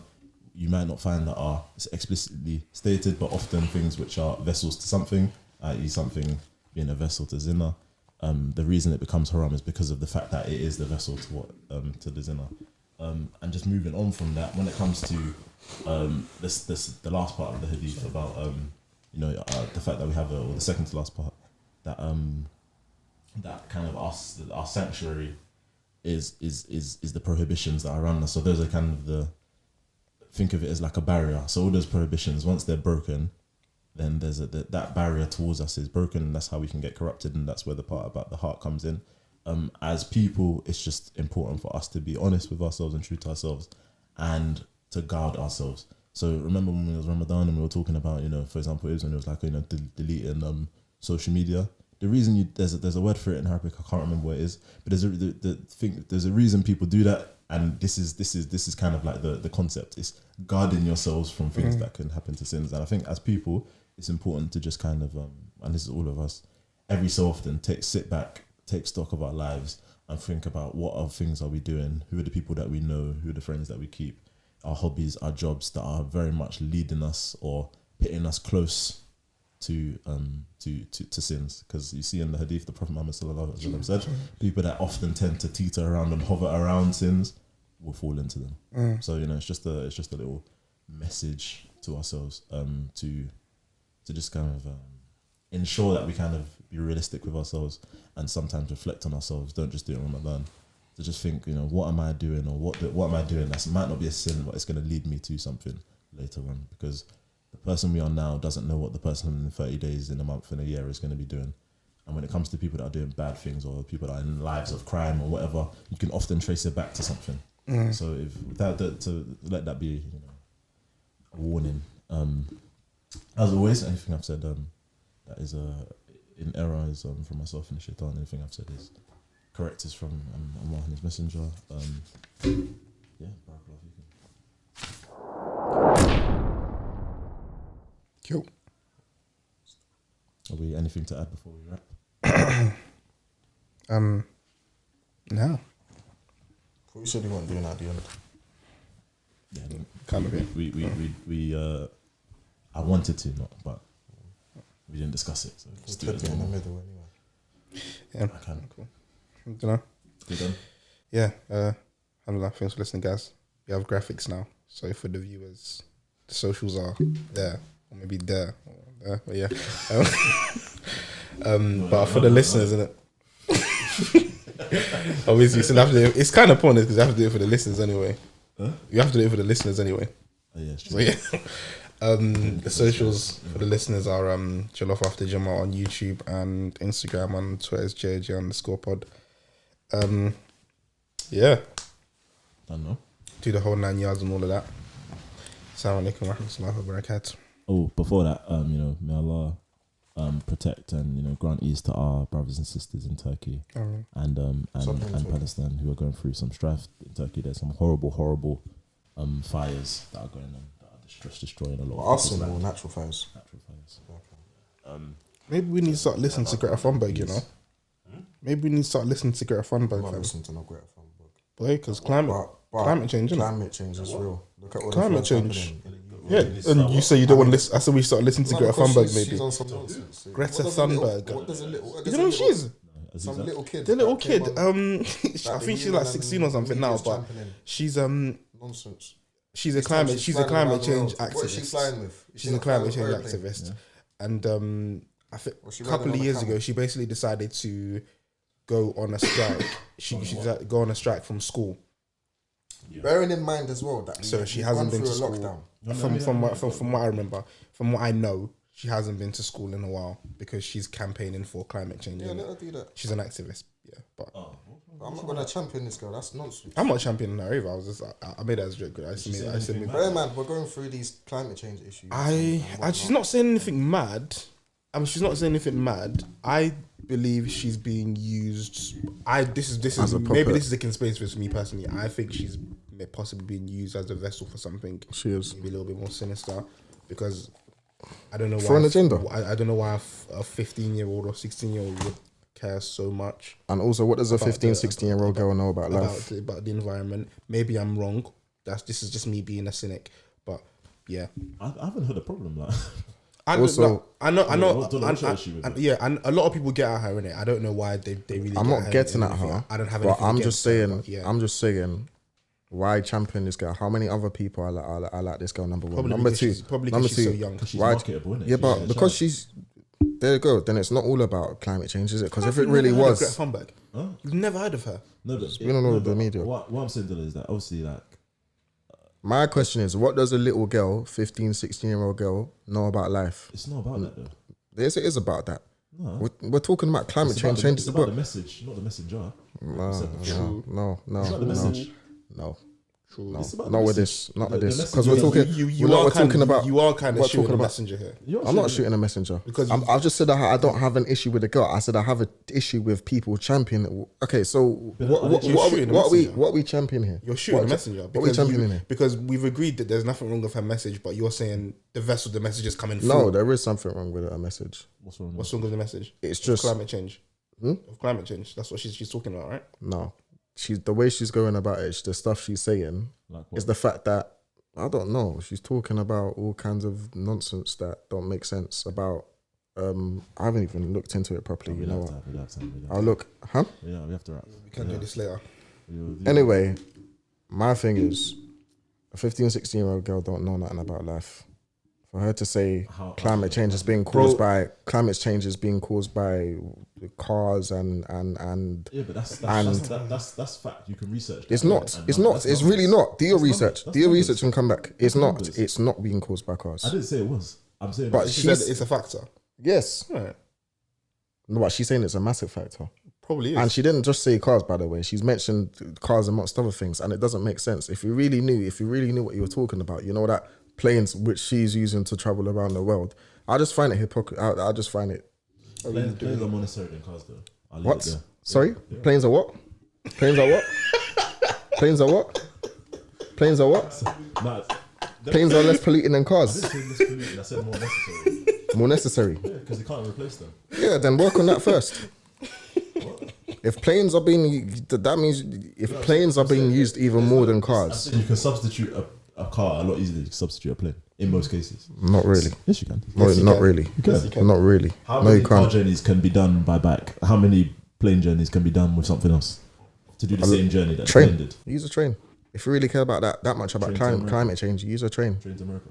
B: you might not find that are explicitly stated, but often things which are vessels to something, i.e. something being a vessel to zina. The reason it becomes haram is because of the fact that it is the vessel to what to the zina. And just moving on from that, when it comes to the last part of the hadith about the fact that we have or the second to last part, that that kind of our sanctuary is the prohibitions that are around us. So those are kind of think of it as like a barrier. So all those prohibitions, once they're broken, then there's that barrier towards us is broken, and that's how we can get corrupted, and that's where the part about the heart comes in. As people, it's just important for us to be honest with ourselves and true to ourselves, and to guard ourselves. So remember when it was Ramadan and we were talking about, for example, it was when it was like, deleting social media. The reason there's a word for it in Arabic, I can't remember what it is, but there's a reason people do that, and this is kind of like the concept. It's guarding yourselves from things that can happen to sins. And I think as people, it's important to just kind of and this is all of us, every so often sit back, take stock of our lives, and think about what other things are we doing, who are the people that we know, who are the friends that we keep, our hobbies, our jobs that are very much leading us or pitting us close to sins. Because you see in the hadith, the Prophet Muhammad sallallahu alaihi wasallam said, people that often tend to teeter around and hover around sins will fall into them. So it's just a little message to ourselves, to just kind of ensure that we kind of be realistic with ourselves and sometimes reflect on ourselves. Don't just do it in Ramadan. To just think, what am I doing, or what am I doing that might not be a sin, but it's going to lead me to something later on. Because the person we are now doesn't know what the person in 30 days, in a month, in a year is going to be doing. And when it comes to people that are doing bad things, or people that are in lives of crime or whatever, you can often trace it back to something. So to let that be, a warning. As always, anything I've said that is in error is from myself and the shaitan. Anything I've said is correct is from Allah and His Messenger. Barakallahu feekum.
A: Cool.
B: Are we anything to add before we wrap?
A: No.
C: You said you weren't doing that at the end.
B: Yeah,
A: Kind of it.
B: We I wanted to not, but we didn't discuss it. So just do it
C: in the middle anyway.
A: Yeah.
B: I can.
A: Cool. Good
B: done.
A: Yeah. Alhamdulillah. Thanks for listening, guys. We have graphics now, so for the viewers, the socials are there, or maybe there, or there. But yeah. But for the listeners, isn't it? Obviously, it's kind of pointless because you have to do it for the listeners anyway.
B: Huh?
A: You have to do it for the listeners anyway.
B: Oh yeah.
A: So yeah. The socials for the listeners are Jollof After Jummah on YouTube, and Instagram, on Twitter is JJ_pod. Yeah.
B: Don't know.
A: Do the whole 9 yards and all of that. Assalamu alaikum wa rahmatullahi wa barakatuh.
B: Oh, before that, may Allah protect and grant ease to our brothers and sisters in Turkey and Palestine who are going through some strife in Turkey. There's some horrible fires that are going on that are just destroying a lot of
C: Arson or natural fires?
B: Natural fires.
C: Okay.
A: Maybe we need to start listening to Greta Thunberg, Maybe we need to start listening to Greta
C: I'm
A: Thunberg.
C: not listening to no Greta Thunberg.
A: Boy, because climate change, innit?
C: Climate change is real. Look at what
A: Climate
C: the
A: change.
C: happening in the
A: Yeah, and you say you don't want to listen. I said we start listening to Greta Thunberg, maybe.
C: She's on some nonsense.
A: Greta
C: What does a little-
A: Thunberg.
C: What does a little?
A: You know who she is?
C: Some little kid.
A: The little
C: that came
A: kid.
C: on-
A: I think she's like 16 or something now,
C: media's
A: but
C: championing.
A: she's
C: Nonsense.
A: she's a
C: Flying
A: climate
C: around
A: change
C: the world. What is she
A: activist.
C: flying with? Is
A: She's
C: she
A: a
C: not flying
A: climate
C: with
A: change
C: airplane?
A: activist,
B: Yeah.
A: and I think
C: Was she
A: a couple
C: riding
A: of
C: on a
A: years
C: camel?
A: ago she basically decided to go on a strike. she decided to go on a strike from school.
C: Bearing in mind as well that
A: So she
C: we've
A: hasn't
C: gone
A: been to
C: through a
A: school.
C: lockdown.
A: From what I remember, from what I know, she hasn't been to school in a while because she's campaigning for climate change.
C: Yeah,
A: innit?
C: let her do that.
A: She's an activist, yeah. But
B: Oh, what's wrong
C: I'm not gonna champion this girl. That's nonsense.
A: I'm not championing her either. I made that as a joke. I said
C: Bear in mind, we're going through these climate change issues.
A: she's not saying anything mad. She's not saying anything mad. I believe she's being used. This is maybe this is a conspiracy for me personally. I think she's possibly being used as a vessel for something.
C: She is
A: maybe a little bit more sinister because I don't know why
C: for an agenda.
A: I don't know why a 15-year-old or 16-year-old would care so much.
C: And also, what does a 15, 16-year-old girl know about life?
A: About the environment. Maybe I'm wrong. This is just me being a cynic. But yeah,
B: I haven't heard a problem like.
A: And a lot of people get at her, innit? I don't know why they really.
C: I'm not getting at her.
A: I don't have.
C: But I'm just saying. I'm just saying. Why champion this girl? How many other people are like this girl? Number one, number two.
A: Probably because she's so young.
B: She's marketable, isn't it?
C: Yeah, but because she's. There you go. Then it's not all about climate change, is it? Because if it really was,
A: Greta Thunberg. Huh? You've never heard of her?
B: No, but
C: we don't know the media.
B: What I'm saying is that obviously, like,
C: my question is, what does a little girl, 15, 16-year-old girl, know about life?
B: It's not about that though.
C: Yes, it is about that.
B: No.
C: We're talking about climate change.
B: It's about the message, not the messenger.
C: No.
B: It's not the message.
C: No.
A: True.
C: Not with this. Because we're talking. We're talking about.
A: You are kind of shooting a messenger here.
C: I'm not shooting a messenger because I've just said I don't have an issue with the girl. I said I have an issue with people championing. Okay, so what are we championing here?
A: You're shooting a messenger.
C: What are we championing here?
A: Because we've agreed that there's nothing wrong with her message, but you're saying the message is coming.
C: No, there is something wrong with her message.
A: What's wrong with the message?
C: It's just
A: climate change. Of climate change. That's what she's talking about, right?
C: No. The way she's going about it, the stuff she's saying, is the fact that I don't know. She's talking about all kinds of nonsense that don't make sense. About I haven't even looked into it properly. You know what? I'll look. Huh?
B: Yeah, we have to wrap.
A: We can do this later.
C: Anyway, my thing is, a 15, 16-year-old girl don't know nothing about life. For her to say climate change is being caused by cars and
B: yeah, but that's fact. You can research.
C: It's not. It's really not. Do your research. Do your research and come back. It's not. It's not being caused by cars.
B: I didn't say it was. I'm saying,
C: but
A: she said it's a factor.
C: Yes.
A: Right.
C: No, but she's saying it's a massive factor.
A: Probably is.
C: And she didn't just say cars, by the way. She's mentioned cars amongst other things, and it doesn't make sense. If you really knew what you were talking about, you know that planes which she's using to travel around the world. I just find it hypocrite. I just find it.
B: Planes are more necessary than cars, though. I'll leave
C: what?
B: it there.
C: Sorry? Yeah. Planes are what? Planes are what? Planes are what? Planes are what?
B: Nah,
C: planes are less polluting than cars.
B: I didn't say less polluting. I said more necessary.
C: More necessary?
B: Yeah, because you can't replace them.
C: Yeah, then work on that first.
B: What?
C: If planes are being, that means if planes are being used even more than cars.
B: You can substitute a car a lot easier than substitute a plane in most cases.
C: Not really.
B: Yes, you can.
C: Not really.
B: You can.
C: Not really.
B: How many car journeys can be done by bike? How many plane journeys can be done with something else to do the same journey that the plane did?
C: Use a train. If you really care about that much about climate change, use a train.
B: Train to America.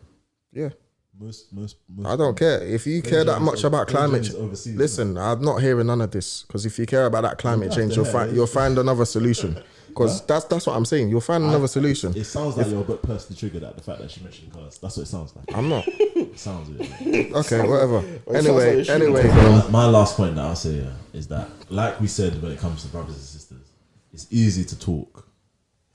C: Yeah.
B: Most.
C: I don't care. If you care that much about climate change, listen, I'm not hearing none of this. Because if you care about that climate change, you'll find another solution. Because that's what I'm saying. You'll find another solution.
B: It sounds like you're a bit personally triggered at the fact that she mentioned cars. That's what it sounds like.
C: I'm not.
B: It sounds weird.
C: Okay, whatever. Anyway.
B: My last point that I'll say is that, like we said, when it comes to brothers and sisters, it's easy to talk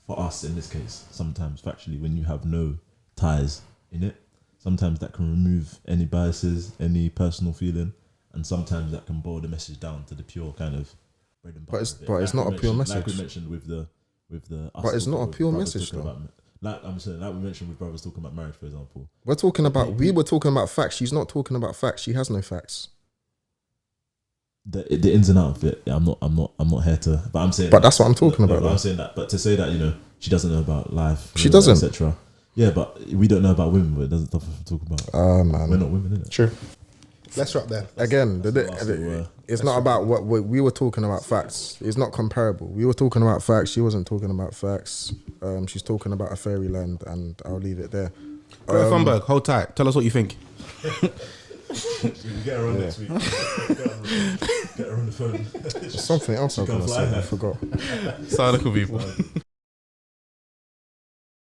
B: for us in this case. Sometimes factually, when you have no ties in it, sometimes that can remove any biases, any personal feeling, and sometimes that can boil the message down to the pure kind of.
C: But it's not a pure message.
B: Like we mentioned with the.
C: But it's not a pure message, though.
B: Like I'm saying, like we mentioned with brothers talking about marriage, for example.
C: We were talking about facts. She's not talking about facts. She has no facts.
B: The ins and outs of it. Yeah, I'm not here to. But I'm saying.
C: But that's what I'm talking about.
B: But I'm saying that. But to say that she doesn't know about life.
C: She doesn't,
B: etc. Yeah, but we don't know about women. But it doesn't stop us from talking about.
C: Man,
B: we're not women, innit?
A: True. Let's wrap there.
C: Again, it's not about what we were talking about. Facts. It's not comparable. We were talking about facts. She wasn't talking about facts. She's talking about a fairyland, and I'll leave it there.
A: Greta Thunberg, hold tight. Tell us what you think.
B: Get her on next week. Get her on the phone.
C: There's something else I was going to say. I forgot.
A: Psychological people.